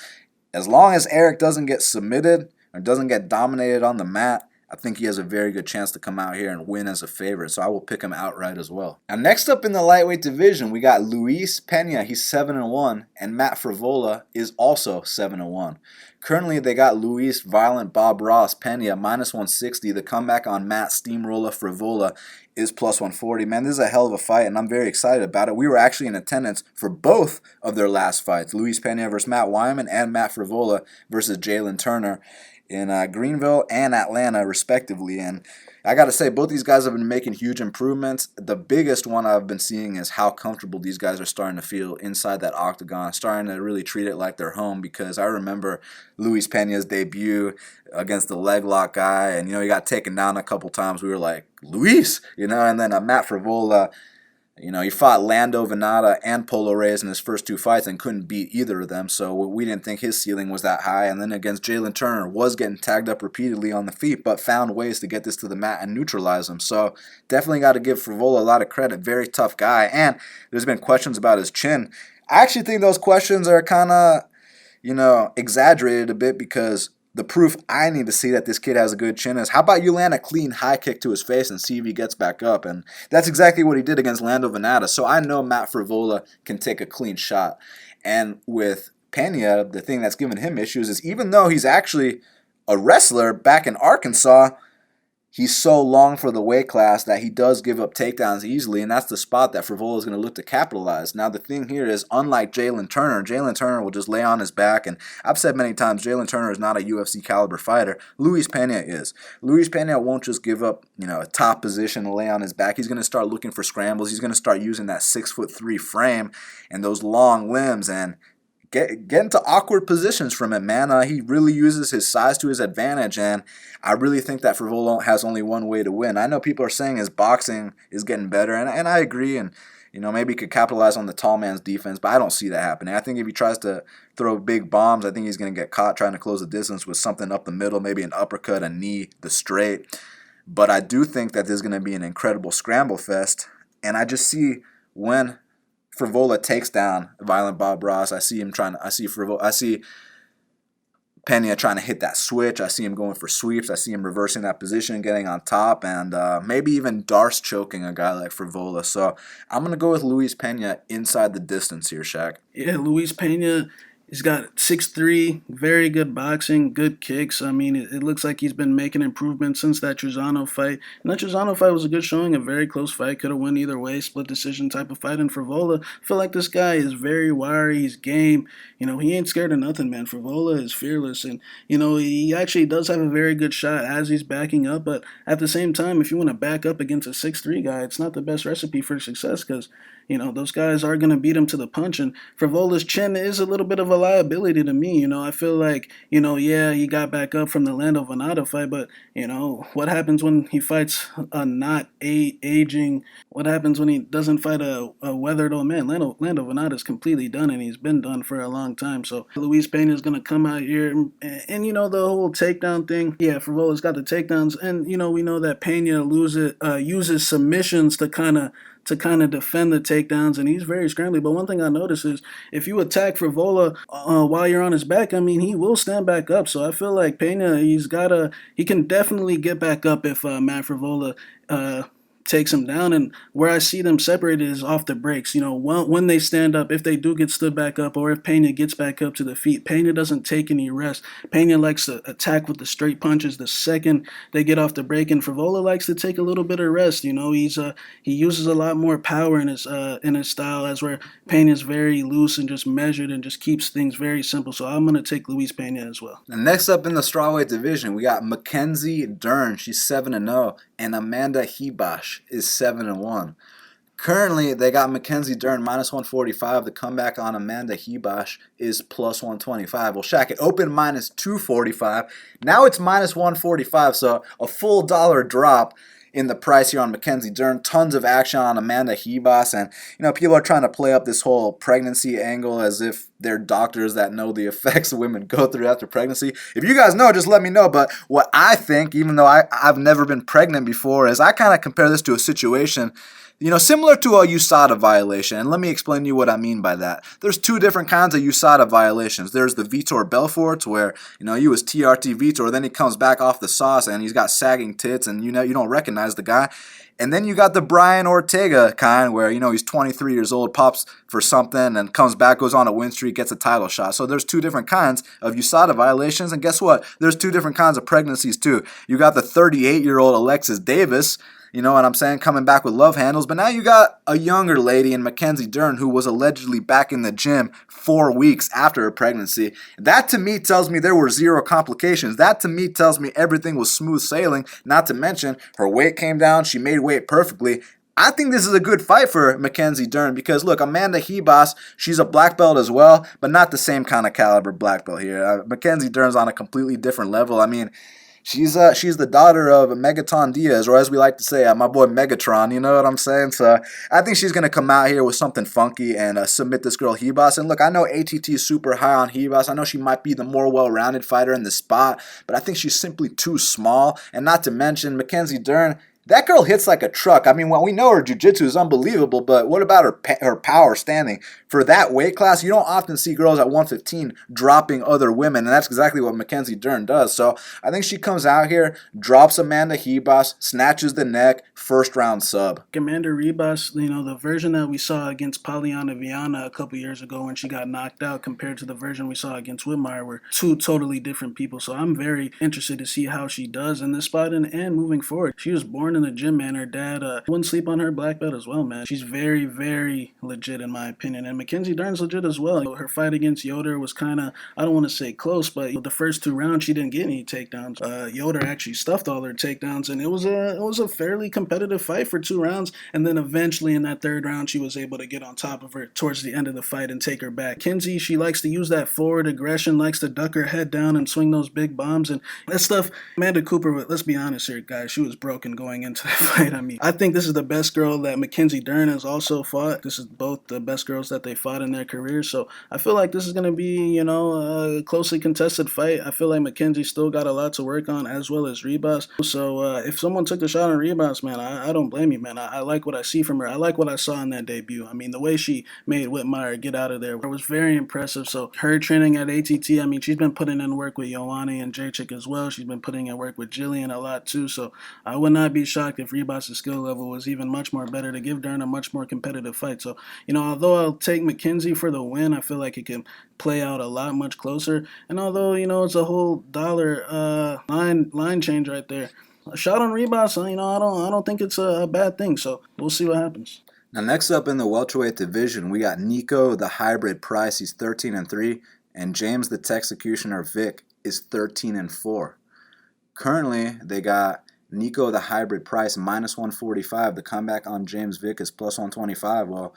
as long as Eryk doesn't get submitted or doesn't get dominated on the mat, I think he has a very good chance to come out here and win as a favorite, so I will pick him outright as well. Now, next up in the lightweight division, we got Luis Pena. He's 7-1, and Matt Frevola is also 7-1. Currently, they got Luis Violent Bob Ross Pena minus 160. The comeback on Matt Steamroller Frevola is plus 140. Man, this is a hell of a fight, and I'm very excited about it. We were actually in attendance for both of their last fights, Luis Pena versus Matt Wyman and Matt Frevola versus Jalen Turner in Greenville and Atlanta, respectively. And I got to say, both these guys have been making huge improvements. The biggest one I've been seeing is how comfortable these guys are starting to feel inside that octagon, starting to really treat it like their home, because I remember Luis Pena's debut against the leg lock guy, and, he got taken down a couple times. We were like, Luis, and then Matt Frevola, he fought Lando Venata and Polo Reyes in his first two fights and couldn't beat either of them, so we didn't think his ceiling was that high. And then against Jalen Turner, was getting tagged up repeatedly on the feet, but found ways to get this to the mat and neutralize him. So definitely got to give Frevola a lot of credit. Very tough guy, and there's been questions about his chin. I actually think those questions are kind of, exaggerated a bit, because the proof I need to see that this kid has a good chin is, how about you land a clean high kick to his face and see if he gets back up? And that's exactly what he did against Lando Venata. So I know Matt Frevola can take a clean shot. And with Pena, the thing that's given him issues is, even though he's actually a wrestler back in Arkansas, he's so long for the weight class that he does give up takedowns easily, and that's the spot that Frevola is going to look to capitalize. Now, the thing here is, unlike Jalen Turner will just lay on his back, and I've said many times, Jalen Turner is not a UFC caliber fighter. Luis Pena is. Luis Pena won't just give up, a top position to lay on his back. He's going to start looking for scrambles. He's going to start using that 6'3" frame and those long limbs, and get into awkward positions from it, man. He really uses his size to his advantage, and I really think that Frevola has only one way to win. I know people are saying his boxing is getting better, and I agree, and maybe he could capitalize on the tall man's defense, but I don't see that happening. I think if he tries to throw big bombs, I think he's going to get caught trying to close the distance with something up the middle, maybe an uppercut, a knee, the straight. But I do think that there's going to be an incredible scramble fest, and I just see when Frevola takes down Violent Bob Ross, I see Pena trying to hit that switch. I see him going for sweeps. I see him reversing that position, getting on top, and maybe even Darce choking a guy like Frevola. So I'm going to go with Luis Pena inside the distance here, Shaq. Yeah, Luis Pena, he's got 6'3", very good boxing, good kicks. I mean, it looks like he's been making improvements since that Trezano fight. And that Trezano fight was a good showing, a very close fight. Could have won either way, split decision type of fight. And Frevola, I feel like this guy is very wiry. He's game. He ain't scared of nothing, man. Frevola is fearless. And, he actually does have a very good shot as he's backing up. But at the same time, if you want to back up against a 6'3" guy, it's not the best recipe for success because, those guys are going to beat him to the punch. And Frevola's chin is a little bit of a liability to me. I feel like, yeah, he got back up from the Lando Venata fight, but, what happens when he fights a not aging, what happens when he doesn't fight a weathered old man? Lando Venata's completely done, and he's been done for a long time. So Luis Pena is going to come out here, and the whole takedown thing, yeah, Frevola's got the takedowns, and, we know that Pena uses submissions to kind of defend the takedowns, and he's very scrambly. But one thing I noticed is if you attack Frevola while you're on his back, I mean, he will stand back up. So I feel like Pena, he can definitely get back up if Matt Frevola takes him down. And where I see them separated is off the breaks. When they stand up, if they do get stood back up, or if Pena gets back up to the feet, Pena doesn't take any rest. Pena likes to attack with the straight punches the second they get off the break, and Frevola likes to take a little bit of rest. He uses a lot more power in his style, as where Pena is very loose and just measured and just keeps things very simple. So I'm gonna take Luis Pena as well. And next up in the strawweight division, we got Mackenzie Dern. She's 7-0, and Amanda Ribas is 7-1. Currently, they got Mackenzie Dern minus 145. The comeback on Amanda Ribas is plus 125. Well, Shaq, it opened minus 245. Now it's minus 145, so a full dollar drop in the price here on Mackenzie Dern. Tons of action on Amanda Ribas, and people are trying to play up this whole pregnancy angle as if they're doctors that know the effects women go through after pregnancy. If you guys know, just let me know. But what I think, even though I've never been pregnant before, is I kind of compare this to a situation similar to a USADA violation. And let me explain to you what I mean by that. There's two different kinds of USADA violations. There's the Vitor Belfort, where, he was TRT Vitor, then he comes back off the sauce and he's got sagging tits and, you don't recognize the guy. And then you got the Brian Ortega kind where, he's 23 years old, pops for something and comes back, goes on a win streak, gets a title shot. So there's two different kinds of USADA violations. And guess what? There's two different kinds of pregnancies too. You got the 38-year-old Alexis Davis, you know what I'm saying, coming back with love handles. But now you got a younger lady in Mackenzie Dern who was allegedly back in the gym 4 weeks after her pregnancy. That to me tells me there were zero complications. That to me tells me everything was smooth sailing. Not to mention her weight came down. She made weight perfectly. I think this is a good fight for Mackenzie Dern because, look, Amanda Ribas, she's a black belt as well, but not the same kind of caliber black belt here. Mackenzie Dern's on a completely different level. I mean, she's the daughter of Megaton Diaz, or as we like to say, my boy Megatron, you know what I'm saying? So I think she's going to come out here with something funky and submit this girl Ribas. And look, I know ATT is super high on Ribas. I know she might be the more well-rounded fighter in the spot, but I think she's simply too small. And not to mention, Mackenzie Dern, that girl hits like a truck. I mean, well, we know her jiu-jitsu is unbelievable, but what about her power standing? For that weight class, you don't often see girls at 115 dropping other women, and that's exactly what Mackenzie Dern does. So I think she comes out here, drops Amanda Ribas, snatches the neck, first round sub. Amanda Ribas, the version that we saw against Polyana Viana a couple years ago when she got knocked out compared to the version we saw against Whitmire were two totally different people. So I'm very interested to see how she does in this spot and moving forward. She was born in the gym, man. Her dad wouldn't sleep on her black belt as well, man. She's very, very legit in my opinion. And Mackenzie Dern's legit as well. Her fight against Yoder was kind of, I don't want to say close, but the first 2 rounds she didn't get any takedowns. Yoder actually stuffed all her takedowns, and it was a fairly competitive fight for 2 rounds. And then eventually in that 3rd round, she was able to get on top of her towards the end of the fight and take her back. Mackenzie, she likes to use that forward aggression, likes to duck her head down and swing those big bombs and that stuff. Amanda Cooper, let's be honest here, guys, she was broken going into that fight. I mean, I think this is the best girl that Mackenzie Dern has also fought. This is both the best girls that they fought in their careers. So I feel like this is going to be, a closely contested fight. I feel like Mackenzie still got a lot to work on, as well as Ribas. So if someone took the shot on Ribas, man, I don't blame you, man. I like what I see from her. I like what I saw in that debut. I mean, the way she made Whitmire get out of there was very impressive. So her training at ATT, I mean, she's been putting in work with Joanna Jedrzejczyk as well. She's been putting in work with Jillian a lot too. So I would not be shocked if Ribas' skill level was even much more better to give Dern a much more competitive fight. So, although I'll take Mackenzie for the win, I feel like it can play out a lot much closer. And although, it's a whole dollar line change right there, a shot on Ribas, I don't think it's a bad thing. So we'll see what happens. Now, next up in the welterweight division, we got Nico the Hybrid Price. He's 13-3, and James the Texecutioner Vick is 13-4. Currently, they got Nico the Hybrid Price minus 145. The comeback on James Vick is plus 125. Well,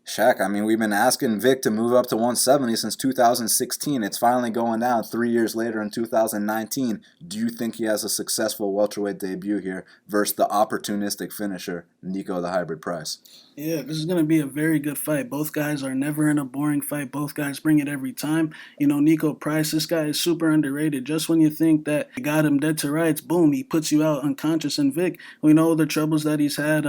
Shaq, I mean, we've been asking Vick to move up to 170 since 2016. It's finally going down 3 years later in 2019. Do you think he has a successful welterweight debut here versus the opportunistic finisher, Nico the Hybrid Price? Yeah, this is going to be a very good fight. Both guys are never in a boring fight. Both guys bring it every time. Nico Price, this guy is super underrated. Just when you think that you got him dead to rights, boom, he puts you out unconscious. And Vick, we know the troubles that he's had,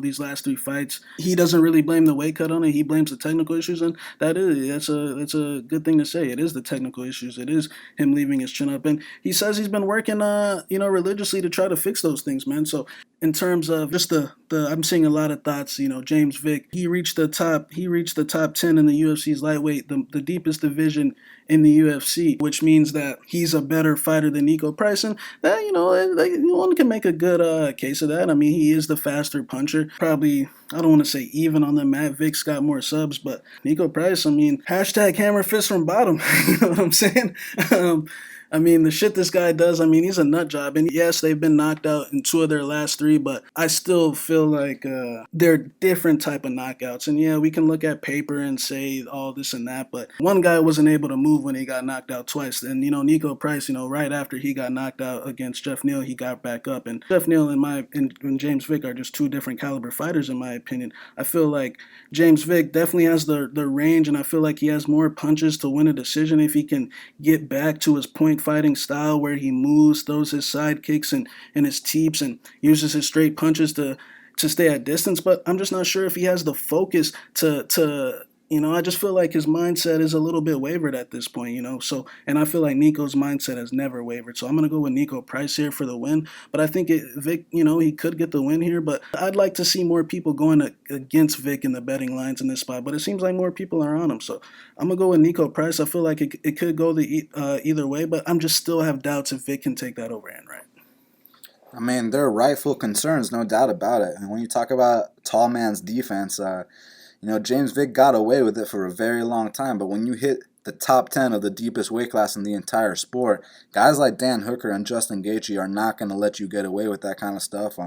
these last 3 fights. He doesn't really blame the weight cut on it. He blames the technical issues, and that's a good thing to say. It is the technical issues. It is him leaving his chin up. And he says he's been working, religiously to try to fix those things, man. So in terms of just the I'm seeing a lot of thoughts. James Vick, he reached the top 10 in the UFC's lightweight, the deepest division in the UFC, which means that he's a better fighter than Nico Price, and that one can make a good case of that. I mean, he is the faster puncher. Probably, I don't want to say even on the mat. Vick's got more subs, but Nico Price, I mean, hashtag hammer fist from bottom. You know what I'm saying? I mean, the shit this guy does, I mean, he's a nut job. And yes, they've been knocked out in 2 of their last 3, but I still feel like they're different type of knockouts. And yeah, we can look at paper and say all this and that, but one guy wasn't able to move when he got knocked out twice. And, Nico Price, right after he got knocked out against Jeff Neal, he got back up. And Jeff Neal and James Vick are just 2 different caliber fighters, in my opinion. I feel like James Vick definitely has the range, and I feel like he has more punches to win a decision if he can get back to his point fighting style where he moves, throws his side kicks and his teeps and uses his straight punches to stay at distance. But I'm just not sure if he has the focus to I just feel like his mindset is a little bit wavered at this point, So, and I feel like Nico's mindset has never wavered. So I'm going to go with Nico Price here for the win. But I think Vick, he could get the win here. But I'd like to see more people going against Vick in the betting lines in this spot. But it seems like more people are on him. So I'm going to go with Nico Price. I feel like it could go either way. But I'm just still have doubts if Vick can take that overhand, right? I mean, there are rightful concerns, no doubt about it. And when you talk about tall man's defense, James Vick got away with it for a very long time, but when you hit the top 10 of the deepest weight class in the entire sport, guys like Dan Hooker and Justin Gaethje are not going to let you get away with that kind of stuff.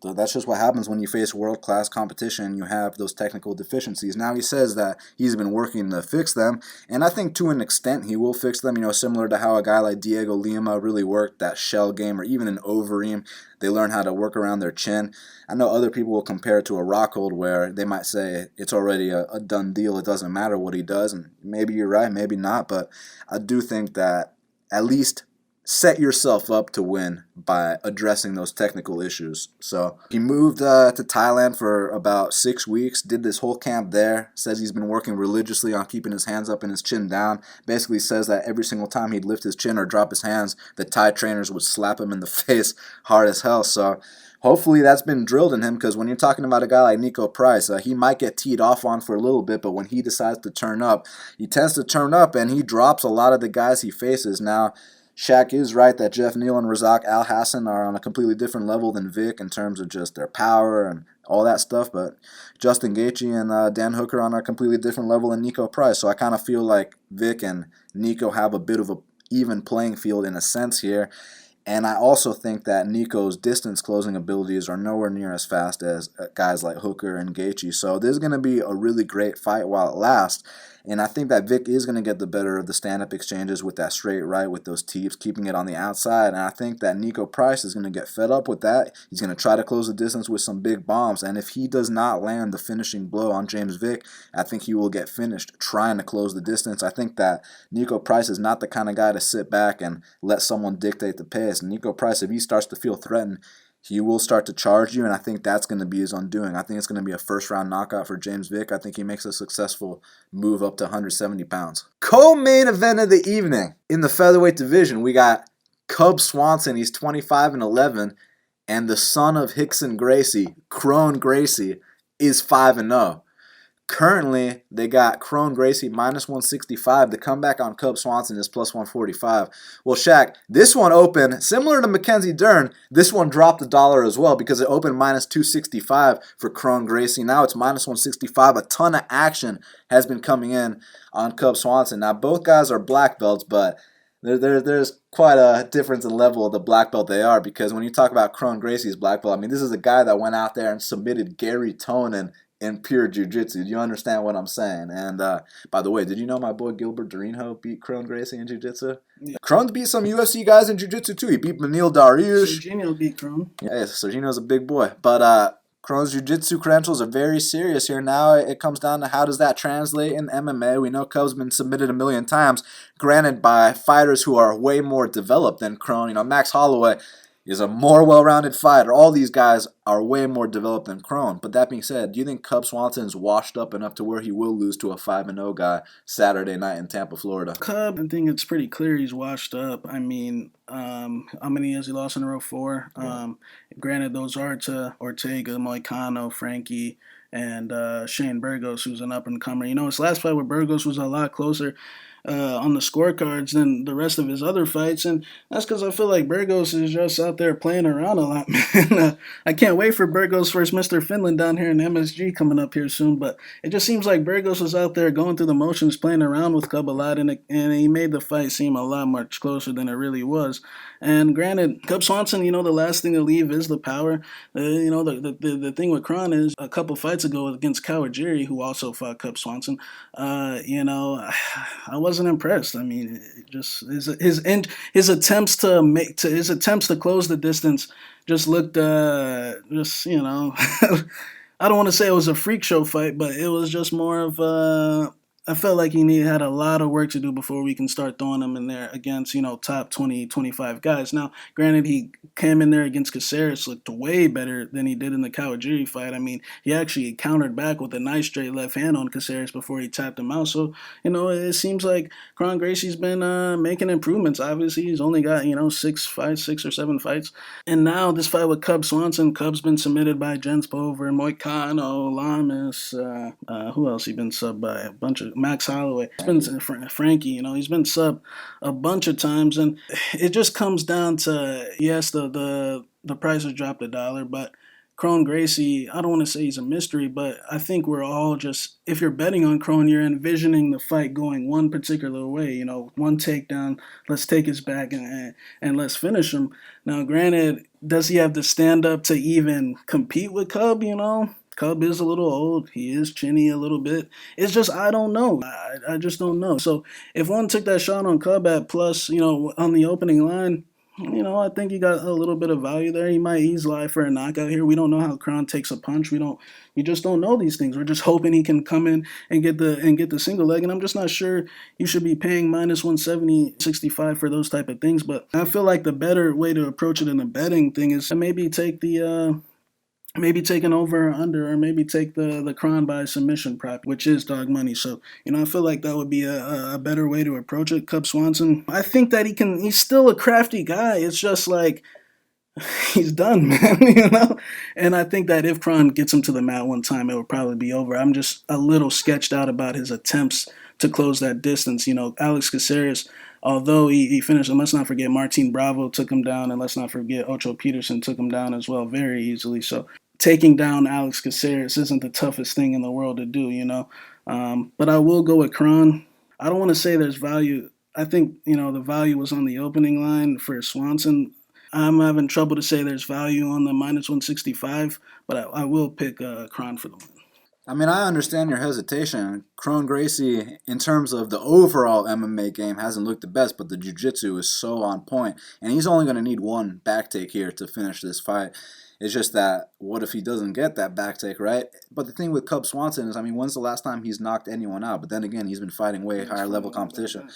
So that's just what happens when you face world-class competition and you have those technical deficiencies. Now, he says that he's been working to fix them, and I think to an extent he will fix them, similar to how a guy like Diego Lima really worked that shell game, or even an Overeem. They learn how to work around their chin. I know other people will compare it to a Rockhold, where they might say it's already a done deal. It doesn't matter what he does, and maybe you're right, maybe not, but I do think that at least set yourself up to win by addressing those technical issues. So he moved to Thailand for about 6 weeks, did this whole camp there, says he's been working religiously on keeping his hands up and his chin down. Basically says that every single time he'd lift his chin or drop his hands, the Thai trainers would slap him in the face hard as hell. So hopefully that's been drilled in him, because when you're talking about a guy like Nico Price, he might get teed off on for a little bit, but when he decides to turn up, he tends to turn up and he drops a lot of the guys he faces. Now, Shaq is right that Jeff Neal and Razak Al Hassan are on a completely different level than Vic in terms of just their power and all that stuff, but Justin Gaethje and Dan Hooker on a completely different level than Nico Price. So I kind of feel like Vic and Nico have a bit of a even playing field in a sense here. And I also think that Nico's distance closing abilities are nowhere near as fast as guys like Hooker and Gaethje. So this is going to be a really great fight while it lasts. And I think that Vic is going to get the better of the stand-up exchanges with that straight right, with those teeps, keeping it on the outside. And I think that Nico Price is going to get fed up with that. He's going to try to close the distance with some big bombs. And if he does not land the finishing blow on James Vic, I think he will get finished trying to close the distance. I think that Nico Price is not the kind of guy to sit back and let someone dictate the pace. Nico Price, if he starts to feel threatened, he will start to charge you, and I think that's going to be his undoing. I think it's going to be a first-round knockout for James Vic. I think he makes a successful move up to 170 pounds. Co-main event of the evening. In the featherweight division, we got Cub Swanson. He's 25-11, and the son of Rickson Gracie, Kron Gracie, is 5-0. Currently, they got Kron Gracie minus 165. The comeback on Cub Swanson is plus 145. Well, Shaq, this one opened, similar to Mackenzie Dern, this one dropped $1 as well because it opened minus 265 for Kron Gracie. Now it's minus 165. A ton of action has been coming in on Cub Swanson. Now, both guys are black belts, but there's quite a difference in level of the black belt they are, because when you talk about Kron Gracie's black belt, I mean, this is a guy that went out there and submitted Gary Tonin in pure jiu-jitsu. Do you understand what I'm saying? And by the way, did you know my boy Gilbert Durinho beat Kron Gracie in jiu-jitsu? Yeah. Kron's beat some UFC guys in jiu-jitsu too. He beat Manil Dariush. Serginho beat Kron. Yeah, Serginho's a big boy. But Kron's jiu-jitsu credentials are very serious here. Now it comes down to how does that translate in MMA. We know Cub's been submitted a million times, granted by fighters who are way more developed than Kron. You know, Max Holloway is a more well-rounded fighter. All these guys are way more developed than Kron. But that being said, do you think Cub Swanson is washed up enough to where he will lose to a 5-0 guy Saturday night in Tampa, Florida? Cub, I think it's pretty clear he's washed up. I mean, how many has he lost in a row? 4. Granted, those are to Ortega, Moicano, Frankie, and Shane Burgos, who's an up-and-comer. You know, his last fight with Burgos was a lot closer on the scorecards than the rest of his other fights, and that's because I feel like Burgos is just out there playing around a lot, man. I can't wait for Burgos versus Mr. Finland down here in MSG coming up here soon, but it just seems like Burgos was out there going through the motions, playing around with Cub a lot, and he made the fight seem a lot much closer than it really was. And granted, Cub Swanson, you know, the last thing to leave is the power. You know, the thing with Kron is a couple fights ago against Kawajiri, who also fought Cub Swanson, you know, I wasn't impressed. I mean, just his attempts to close the distance just looked just, you know, I don't want to say it was a freak show fight, but it was just more of I felt like he had a lot of work to do before we can start throwing him in there against, you know, top 20, 25 guys. Now, granted, he came in there against Caceres, looked way better than he did in the Kawajiri fight. I mean, he actually countered back with a nice straight left hand on Caceres before he tapped him out. So, you know, it seems like Kron Gracie's been making improvements. Obviously, he's only got, you know, 6 or 7 fights. And now this fight with Cub Swanson, Cub's been submitted by Jens Pover, Moicano, Lamas, who else he been subbed by? A bunch of Max Holloway. It's been Frankie, you know, he's been subbed a bunch of times, and it just comes down to, yes, the price has dropped $1, but Kron Gracie, I don't want to say he's a mystery, but I think we're all just, if you're betting on Kron, you're envisioning the fight going one particular way, you know, one takedown, let's take his back and let's finish him. Now, granted, does he have the stand-up to even compete with Cub, you know? Cub is a little old. He is chinny a little bit. It's just, I don't know. I just don't know. So if one took that shot on Cub at plus, you know, on the opening line, you know, I think he got a little bit of value there. He might ease live for a knockout here. We don't know how Kron takes a punch. We just don't know these things. We're just hoping he can come in and get the single leg. And I'm just not sure you should be paying minus 170, 65 for those type of things. But I feel like the better way to approach it in the betting thing is to maybe take maybe take an over or under, or maybe take the Kron by submission prop, which is dog money. So, you know, I feel like that would be a better way to approach it. Cub Swanson, I think that he's still a crafty guy. It's just like, he's done, man, you know? And I think that if Kron gets him to the mat one time, it would probably be over. I'm just a little sketched out about his attempts to close that distance. You know, Alex Caceres, although he finished, and let's not forget Martin Bravo took him down, and let's not forget Ocho Peterson took him down as well very easily. So taking down Alex Caceres isn't the toughest thing in the world to do, But I will go with Kron. I don't want to say there's value. I think, the value was on the opening line for Swanson. I'm having trouble to say there's value on the minus 165, but I will pick Kron for the win. I mean, I understand your hesitation. Kron Gracie, in terms of the overall MMA game, hasn't looked the best, but the jiu-jitsu is so on point, and he's only going to need one back take here to finish this fight. It's just that, what if he doesn't get that back take, right? But the thing with Cub Swanson is, I mean, when's the last time he's knocked anyone out? But then again, he's been fighting way higher level competition.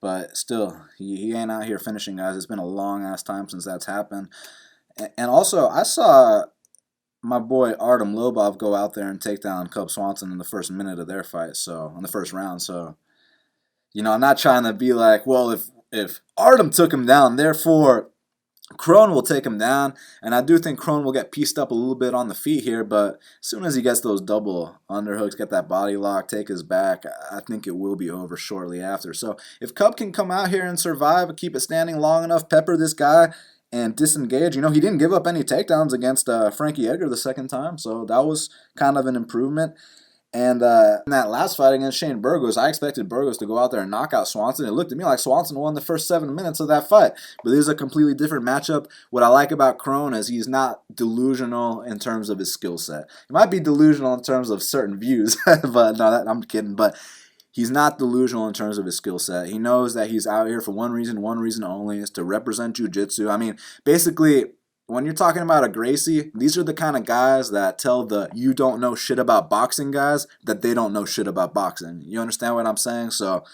But still, he ain't out here finishing guys. It's been a long-ass time since that's happened. And also, I saw my boy Artem Lobov go out there and take down Cub Swanson in the first minute of their fight, so in the first round. So, I'm not trying to be like, well, if Artem took him down, therefore Kron will take him down. And I do think Kron will get pieced up a little bit on the feet here, but as soon as he gets those double underhooks, get that body lock, take his back, I think it will be over shortly after. So if Cub can come out here and survive, keep it standing long enough, pepper this guy, and disengage. He didn't give up any takedowns against Frankie Edgar the second time, so that was kind of an improvement. And in that last fight against Shane Burgos, I expected Burgos to go out there and knock out Swanson. It looked to me like Swanson won the first 7 minutes of that fight. But this is a completely different matchup. What I like about Kron is he's not delusional in terms of his skill set. He might be delusional in terms of certain views, but no, I'm kidding. But he's not delusional in terms of his skill set. He knows that he's out here for one reason only, is to represent jiu-jitsu. I mean, basically, when you're talking about a Gracie, these are the kind of guys that tell the you don't know shit about boxing guys that they don't know shit about boxing. You understand what I'm saying? So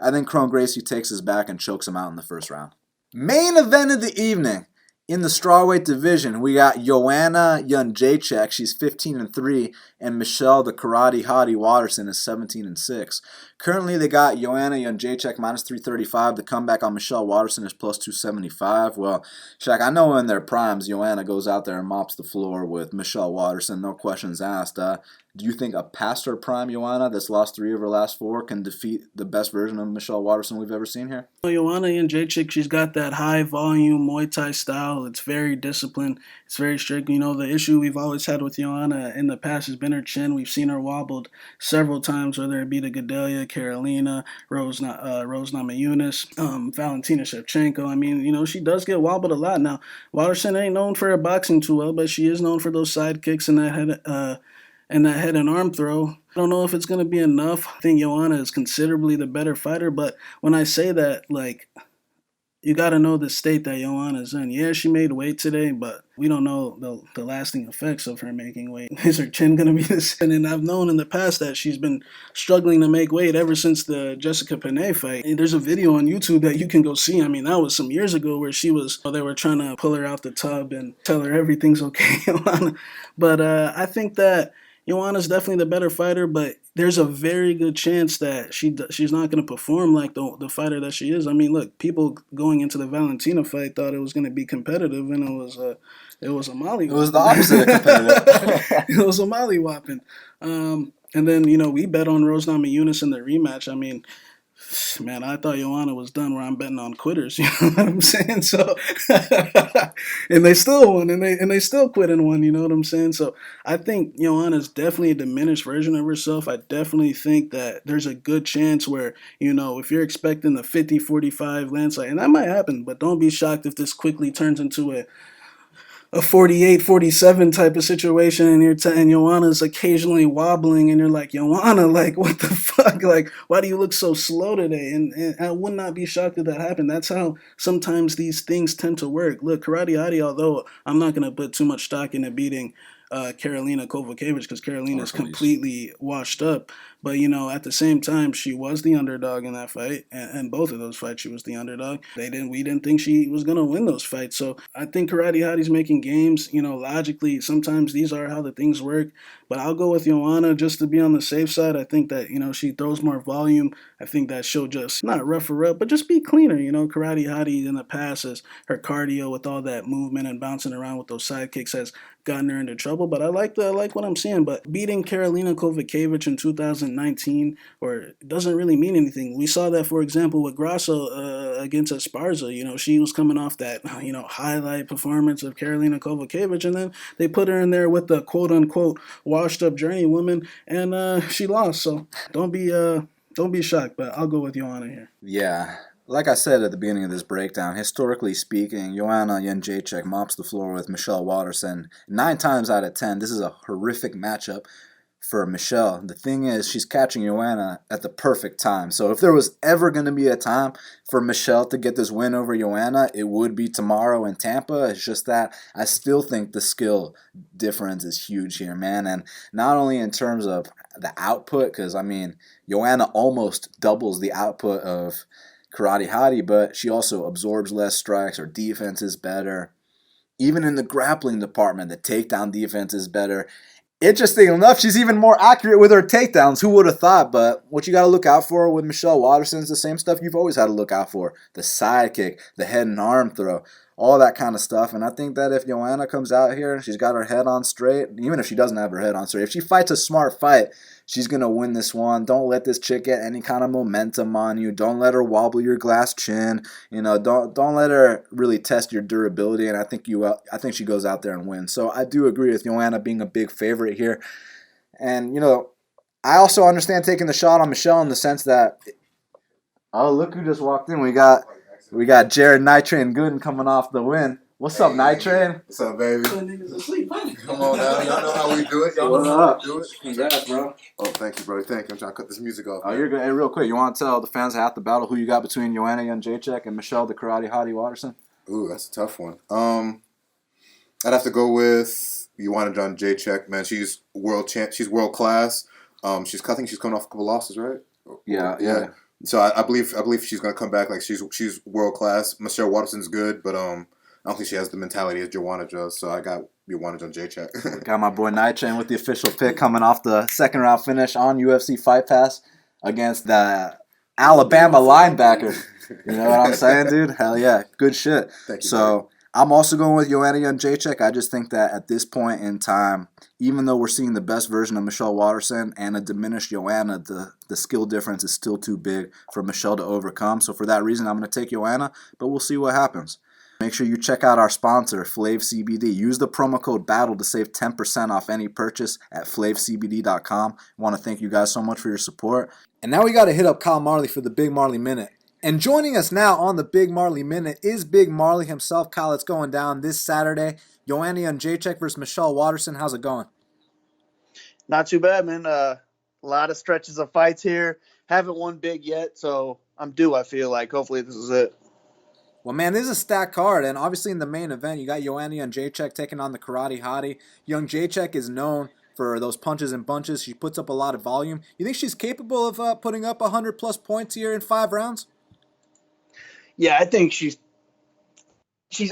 I think Kron Gracie takes his back and chokes him out in the first round. Main event of the evening. In the strawweight division, we got Joanna Jedrzejczyk, she's 15-3, and Michelle the Karate Hottie Waterson is 17-6. Currently, they got Joanna Jedrzejczyk minus 335. The comeback on Michelle Waterson is plus 275. Well, Shaq, I know in their primes, Joanna goes out there and mops the floor with Michelle Waterson, no questions asked. Do you think a past her prime Joanna that's lost 3 of her last 4 can defeat the best version of Michelle Waterson we've ever seen here? Joanna Jedrzejczyk, she's got that high volume Muay Thai style. It's very disciplined. It's very strict. The issue we've always had with Joanna in the past has been her chin. We've seen her wobbled several times, whether it be to Gadelia, Carolina, Rose Namajunas, Valentina Shevchenko. I mean, she does get wobbled a lot. Now, Waterson ain't known for her boxing too well, but she is known for those side kicks and that head and arm throw. I don't know if it's going to be enough. I think Joanna is considerably the better fighter, but when I say that, you got to know the state that Joanna's in. Yeah, she made weight today, but we don't know the lasting effects of her making weight. Is her chin going to be the same? And I've known in the past that she's been struggling to make weight ever since the Jessica Pena fight. And there's a video on YouTube that you can go see. I mean, that was some years ago where they were trying to pull her out the tub and tell her everything's okay, Joanna. But I think that Joanna's definitely the better fighter, but there's a very good chance that she's not going to perform like the fighter that she is. I mean, look, people going into the Valentina fight thought it was going to be competitive, and it was a molly. It was the opposite of competitive. It was a molly whopping. And then we bet on Rose Namajunas in the rematch. I mean, man, I thought Joanna was done where I'm betting on quitters. You know what I'm saying? So, and they still won, and they still quit and won. You know what I'm saying? So I think Joanna's definitely a diminished version of herself. I definitely think that there's a good chance where, if you're expecting the 50-45 landslide, and that might happen, but don't be shocked if this quickly turns into a 48-47 type of situation, and and Joanna's occasionally wobbling, and you're like, Joanna, what the fuck? Why do you look so slow today? And I would not be shocked if that happened. That's how sometimes these things tend to work. Look, Karate Hottie, although I'm not going to put too much stock into beating Karolina Kowalkiewicz because Karolina's completely washed up. But, at the same time, she was the underdog in that fight. And both of those fights, she was the underdog. We didn't think she was going to win those fights. So I think Karate Hottie's making games. Logically, sometimes these are how the things work. But I'll go with Joanna just to be on the safe side. I think that, she throws more volume. I think that she'll just not rough her up, but just be cleaner. Karate Hottie in the past, as her cardio with all that movement and bouncing around with those side kicks has gotten her into trouble. But I like what I'm seeing. But beating Karolina Kowalkiewicz in 2019, or it doesn't really mean anything. We saw that, for example, with Grasso against Esparza. She was coming off that highlight performance of Karolina Kowalkiewicz, and then they put her in there with the quote unquote washed up journeywoman, and she lost. So don't be shocked. But I'll go with Joanna here. Yeah. Like I said at the beginning of this breakdown, historically speaking, Joanna Jedrzejczyk mops the floor with Michelle Waterson. 9 times out of 10, this is a horrific matchup for Michelle. The thing is, she's catching Joanna at the perfect time. So if there was ever going to be a time for Michelle to get this win over Joanna, it would be tomorrow in Tampa. It's just that I still think the skill difference is huge here, man. And not only in terms of the output, because, Joanna almost doubles the output of Karate Hottie, but she also absorbs less strikes. Her defense is better. Even in the grappling department, the takedown defense is better. Interesting enough, she's even more accurate with her takedowns. Who would have thought? But what you got to look out for with Michelle Waterson is the same stuff you've always had to look out for. The side kick, the head and arm throw, all that kind of stuff. And I think that if Joanna comes out here and she's got her head on straight, even if she doesn't have her head on straight, if she fights a smart fight, she's going to win this one. Don't let this chick get any kind of momentum on you. Don't let her wobble your glass chin. Don't let her really test your durability. And I think she goes out there and wins. So I do agree with Joanna being a big favorite here. And, I also understand taking the shot on Michelle in the sense that, oh, look who just walked in. We got Jared Nitrain Gooden coming off the win. What's up, Nitrain? What's up, baby? Asleep, huh? Come on now. Y'all know how we do it. Y'all What's know how up? we do it. Congrats, bro. Oh, thank you, bro. Thank you. I'm trying to cut this music off. Oh, you're good. Hey, real quick, you want to tell the fans half the battle who you got between Joanna Jedrzejczyk and Michelle the Karate Hottie Waterson? Ooh, that's a tough one. I'd have to go with Joanna Jedrzejczyk. Man, she's world champ. She's world class. I think she's coming off a couple losses, right? Yeah. So I believe she's gonna come back like she's world class. Michelle Waterson's good, but I don't think she has the mentality as Joanna does. So I got Joanna Jedrzejczyk. Got my boy Nitrain with the official pick coming off the second round finish on UFC Fight Pass against the Alabama linebacker. You know what I'm saying, dude? Hell yeah. Good shit. Thank you, So I'm also going with Joanna Jedrzejczyk. I just think that at this point in time, even though we're seeing the best version of Michelle Waterson and a diminished Joanna, the skill difference is still too big for Michelle to overcome. So for that reason, I'm going to take Joanna, but we'll see what happens. Make sure you check out our sponsor, Flav CBD. Use the promo code BATTLE to save 10% off any purchase at flavcbd.com. I want to thank you guys so much for your support. And now we got to hit up Kyle Marley for the Big Marley Minute. And joining us now on the Big Marley Minute is Big Marley himself. Kyle, it's going down this Saturday. Joanna Jedrzejczyk versus Michelle Waterson. How's it going? Not too bad, man. A lot of stretches of fights here. Haven't won big yet, so I'm due, I feel like. Hopefully this is it. Well, man, this is a stacked card, and obviously in the main event, you got Joanna Jedrzejczyk taking on the Karate Hottie. Jedrzejczyk is known for those punches and bunches. She puts up a lot of volume. You think she's capable of putting up 100-plus points here in 5 rounds? Yeah, I think she's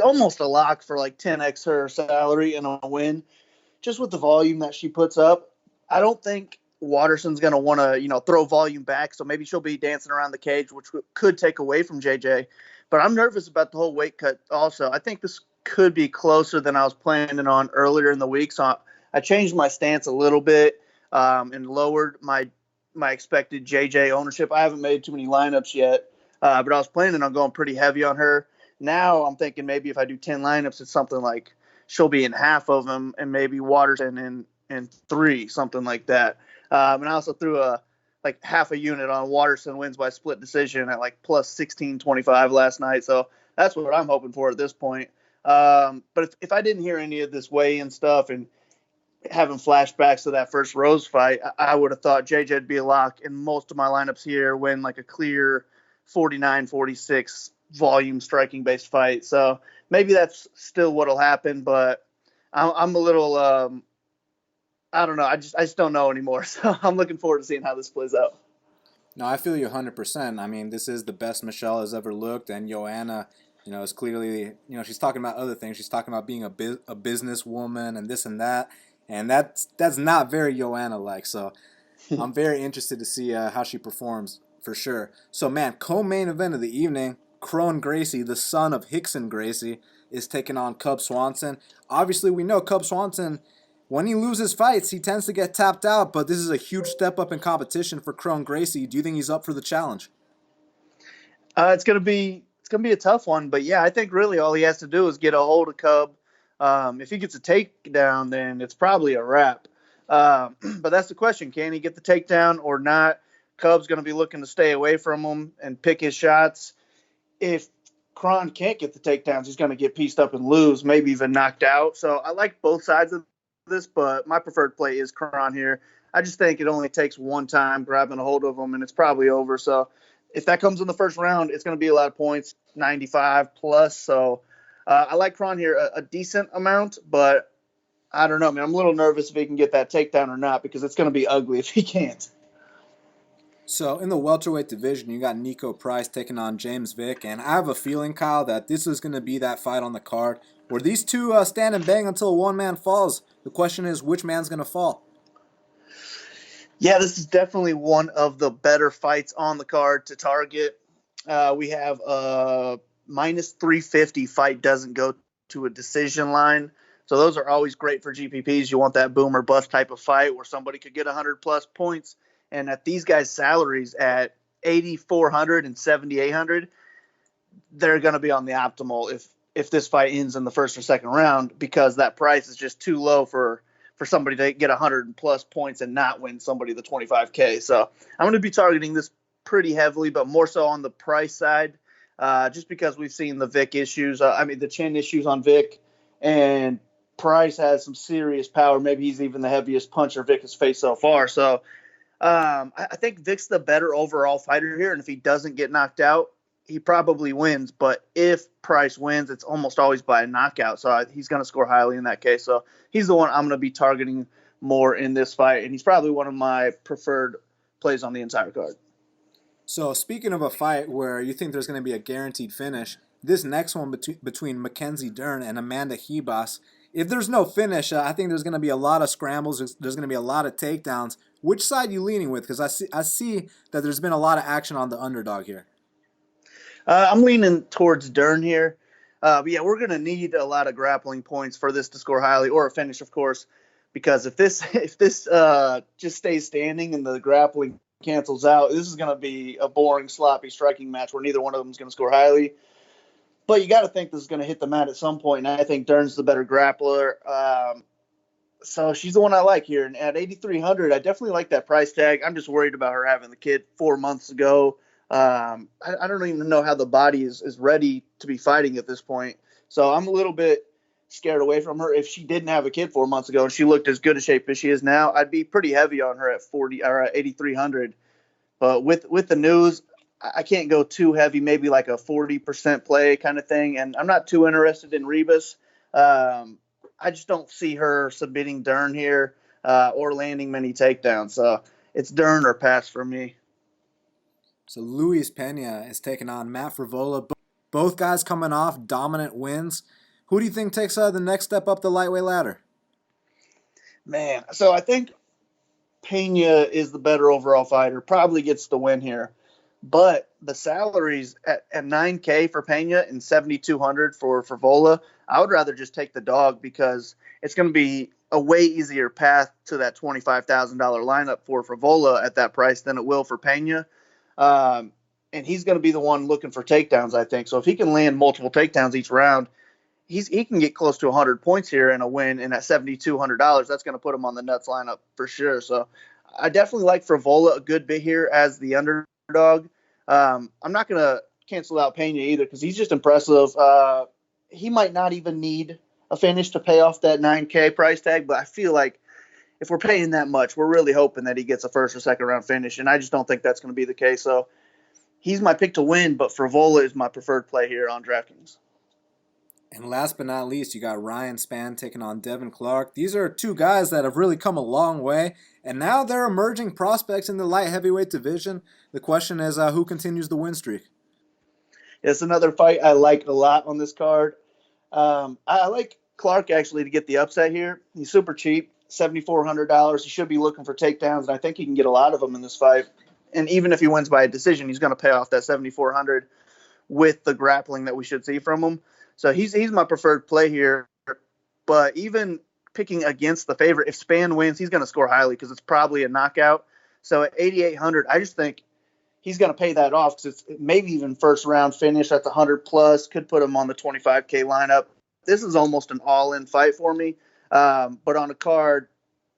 almost a lock for like 10x her salary and a win, just with the volume that she puts up. I don't think Waterson's going to want to, throw volume back, so maybe she'll be dancing around the cage, which could take away from JJ. But I'm nervous about the whole weight cut also. I think this could be closer than I was planning on earlier in the week, so I changed my stance a little bit and lowered my expected JJ ownership. I haven't made too many lineups yet, but I was planning on going pretty heavy on her. Now I'm thinking maybe if I do 10 lineups, it's something like she'll be in half of them and maybe Waterson in 3, something like that. And I also threw half a unit on Waterson wins by split decision at like plus 1625 last night. So that's what I'm hoping for at this point. But if I didn't hear any of this weigh-in stuff and having flashbacks to that first Rose fight, I would have thought JJ would be a lock, and most of my lineups here win like a clear 49-46 volume striking based fight. So maybe that's still what'll happen, but I'm a little I don't know. I just don't know anymore. So I'm looking forward to seeing how this plays out. No, I feel you 100%. I mean, this is the best Michelle has ever looked, and Joanna, is clearly, she's talking about other things. She's talking about being a businesswoman and this and that, and that's not very Joanna-like. So I'm very interested to see how she performs for sure. So, man, co-main event of the evening, Crone Gracie, the son of Hickson Gracie, is taking on Cub Swanson. Obviously, we know Cub Swanson, when he loses fights, he tends to get tapped out, but this is a huge step up in competition for Kron Gracie. Do you think he's up for the challenge? It's gonna be a tough one, but yeah, I think really all he has to do is get a hold of Cub. If he gets a takedown, then it's probably a wrap. But that's the question: can he get the takedown or not? Cub's going to be looking to stay away from him and pick his shots. If Kron can't get the takedowns, he's going to get pieced up and lose, maybe even knocked out. So I like both sides of this, but my preferred play is Kron here. I just think it only takes one time grabbing a hold of him, and it's probably over. So if that comes in the first round, it's going to be a lot of points, 95 plus. So I like Kron here a decent amount, but I don't know, man. I'm a little nervous if he can get that takedown or not, because it's going to be ugly if he can't. So in the welterweight division, you got Nico Price taking on James Vick, and I have a feeling, Kyle, that this is going to be that fight on the card where these two stand and bang until one man falls. The question is, which man's going to fall? Yeah, this is definitely one of the better fights on the card to target. We have a minus 350 fight doesn't go to a decision line. So those are always great for GPPs. You want that boom or bust type of fight where somebody could get 100-plus points. And at these guys' salaries at 8,400 and 7,800, they're going to be on the optimal if this fight ends in the first or second round, because that price is just too low for somebody to get 100-plus points and not win somebody the 25K. So I'm going to be targeting this pretty heavily, but more so on the price side, just because we've seen the Vic issues. The chin issues on Vic, and Price has some serious power. Maybe he's even the heaviest puncher Vic has faced so far. So I think Vic's the better overall fighter here, and if he doesn't get knocked out, he probably wins. But if Price wins, it's almost always by a knockout, so he's going to score highly in that case. So he's the one I'm going to be targeting more in this fight, and he's probably one of my preferred plays on the entire card. So speaking of a fight where you think there's going to be a guaranteed finish, this next one between Mackenzie Dern and Amanda Ribas, if there's no finish, I think there's going to be a lot of scrambles. There's going to be a lot of takedowns. Which side are you leaning with? Because I see that there's been a lot of action on the underdog here. I'm leaning towards Dern here. But yeah, we're going to need a lot of grappling points for this to score highly, or a finish, of course, because if this just stays standing and the grappling cancels out, this is going to be a boring, sloppy striking match where neither one of them is going to score highly. But you got to think this is going to hit the mat at some point, and I think Dern's the better grappler. So she's the one I like here. And at 8,300, I definitely like that price tag. I'm just worried about her having the kid 4 months ago. I don't even know how the body is ready to be fighting at this point. So I'm a little bit scared away from her. If she didn't have a kid 4 months ago and she looked as good a shape as she is now, I'd be pretty heavy on her at 40 or at 8,300. But with the news, I can't go too heavy, maybe like a 40% play kind of thing. And I'm not too interested in Ribas. I just don't see her submitting Dern here or landing many takedowns. So it's Dern or pass for me. So Luis Pena is taking on Matt Frevola. Both guys coming off dominant wins. Who do you think takes the next step up the lightweight ladder? Man, so I think Pena is the better overall fighter, probably gets the win here. But the salaries at $9K for Pena and $7,200 for Frevola, I would rather just take the dog, because it's going to be a way easier path to that $25,000 lineup for Frevola at that price than it will for Pena. And he's going to be the one looking for takedowns, I think. So if he can land multiple takedowns each round, he can get close to 100 points here in a win. And at $7,200, that's going to put him on the nuts lineup for sure. So I definitely like Frevola a good bit here as the underdog. I'm not going to cancel out Pena either, because he's just impressive. He might not even need a finish to pay off that $9K price tag, but I feel like if we're paying that much, we're really hoping that he gets a first or second round finish, and I just don't think that's going to be the case. So he's my pick to win, but Frevola is my preferred play here on DraftKings. And last but not least, you got Ryan Spann taking on Devin Clark. These are two guys that have really come a long way, and now they're emerging prospects in the light heavyweight division. The question is, who continues the win streak? It's another fight I like a lot on this card. I like Clark, actually, to get the upset here. He's super cheap, $7,400. He should be looking for takedowns, and I think he can get a lot of them in this fight. And even if he wins by a decision, he's going to pay off that $7,400 with the grappling that we should see from him. So he's my preferred play here. But even picking against the favorite, if Spann wins, he's going to score highly because it's probably a knockout. So at 8,800, I just think he's going to pay that off because it's maybe even first round finish. That's 100 plus. Could put him on the 25K lineup. This is almost an all-in fight for me. But on a card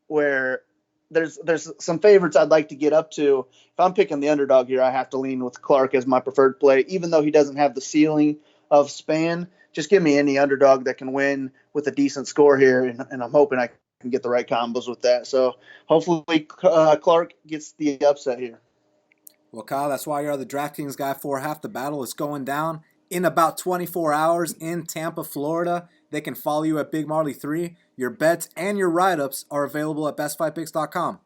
where there's some favorites I'd like to get up to. If I'm picking the underdog here, I have to lean with Clark as my preferred play, even though he doesn't have the ceiling of Spann. Just give me any underdog that can win with a decent score here, and I'm hoping I can get the right combos with that. So hopefully Clark gets the upset here. Well, Kyle, that's why you're the DraftKings guy for Half the Battle. It's going down in about 24 hours in Tampa, Florida. They can follow you at Big Marley 3. Your bets and your write-ups are available at bestfightpicks.com.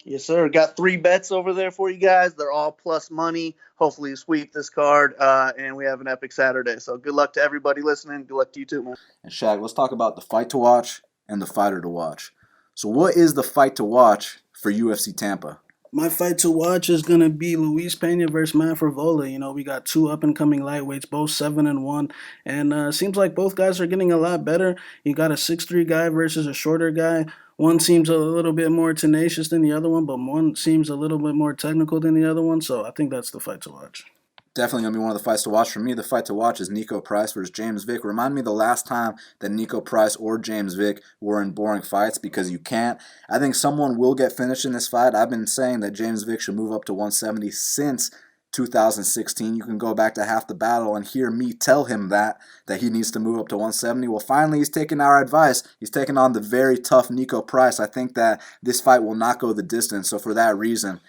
Yes, sir. Got 3 bets over there for you guys. They're all plus money. Hopefully you sweep this card, and we have an epic Saturday. So good luck to everybody listening. Good luck to you too, man. And Shaq, let's talk about the fight to watch and the fighter to watch. So what is the fight to watch for UFC Tampa? My fight to watch is going to be Luis Pena versus Frevola. You know, we got 2 up-and-coming lightweights, both 7-1. And seems like both guys are getting a lot better. You got a 6'3" guy versus a shorter guy. One seems a little bit more tenacious than the other one, but one seems a little bit more technical than the other one. So I think that's the fight to watch. Definitely going to be one of the fights to watch for me. The fight to watch is Nico Price versus James Vick. Remind me the last time that Nico Price or James Vick were in boring fights, because you can't. I think someone will get finished in this fight. I've been saying that James Vick should move up to 170 since 2016. You can go back to Half the Battle and hear me tell him that he needs to move up to 170. Well, finally, he's taking our advice. He's taking on the very tough Nico Price. I think that this fight will not go the distance. So for that reason,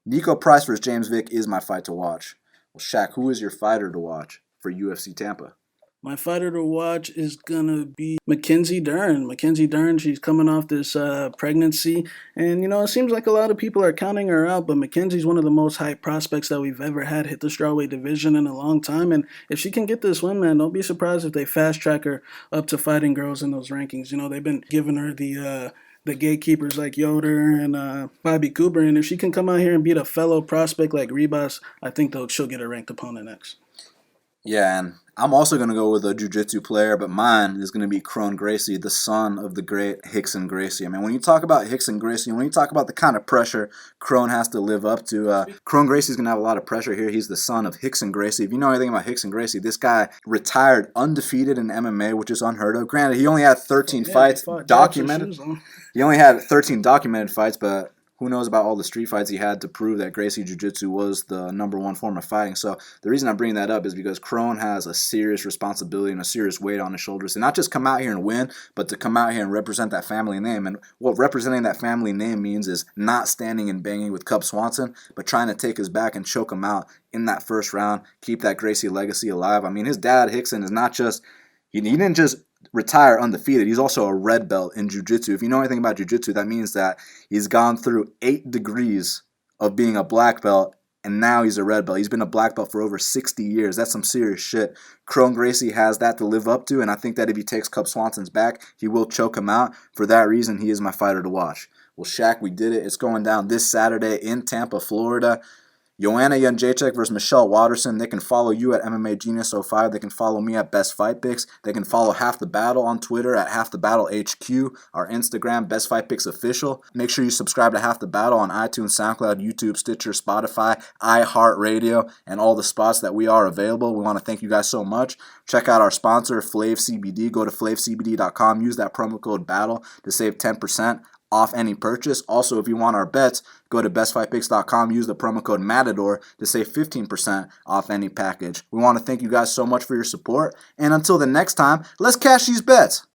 Nico Price versus James Vick is my fight to watch. Well, Shaq, who is your fighter to watch for UFC Tampa? My fighter to watch is going to be Mackenzie Dern. Mackenzie Dern, she's coming off this pregnancy. And, you know, it seems like a lot of people are counting her out, but Mackenzie's one of the most hyped prospects that we've ever had hit the strawweight division in a long time. And if she can get this win, man, don't be surprised if they fast-track her up to fighting girls in those rankings. You know, they've been giving her the gatekeepers like Yoder and Bobby Cooper. And if she can come out here and beat a fellow prospect like Ribas, I think she'll get a ranked opponent next. Yeah, and I'm also going to go with a jiu-jitsu player, but mine is going to be Kron Gracie, the son of the great Rickson Gracie. I mean, when you talk about Rickson Gracie, when you talk about the kind of pressure Kron has to live up to, Kron Gracie's going to have a lot of pressure here. He's the son of Rickson Gracie. If you know anything about Rickson Gracie, this guy retired undefeated in MMA, which is unheard of. Granted, he only had 13 fights documented. He only had 13 documented fights, but who knows about all the street fights he had to prove that Gracie Jiu-Jitsu was the #1 form of fighting. So the reason I'm bringing that up is because Kron has a serious responsibility and a serious weight on his shoulders to not just come out here and win, but to come out here and represent that family name. And what representing that family name means is not standing and banging with Cub Swanson, but trying to take his back and choke him out in that first round, keep that Gracie legacy alive. I mean, his dad, Rickson, is not just, he didn't just retire undefeated. He's also a red belt in jiu-jitsu. If you know anything about jiu-jitsu, that means that he's gone through 8 degrees of being a black belt, and now he's a red belt. He's been a black belt for over 60 years. That's some serious shit. Kron Gracie has that to live up to, and I think that if he takes Cub Swanson's back, he will choke him out. For that reason, he is my fighter to watch. Well, Shaq, we did it. It's going down this Saturday in Tampa, Florida. Joanna Jedrzejczyk versus Michelle Waterson. They can follow you at MMA Genius 05. They can follow me at Best Fight Picks. They can follow Half the Battle on Twitter at Half the Battle HQ. Our Instagram, Best Fight Picks Official. Make sure you subscribe to Half the Battle on iTunes, SoundCloud, YouTube, Stitcher, Spotify, iHeartRadio, and all the spots that we are available. We want to thank you guys so much. Check out our sponsor, Flav CBD. Go to flavcbd.com. Use that promo code BATTLE to save 10% off any purchase. Also, if you want our bets, go to bestfightpicks.com, use the promo code Matador to save 15% off any package. We want to thank you guys so much for your support, and until the next time, let's cash these bets.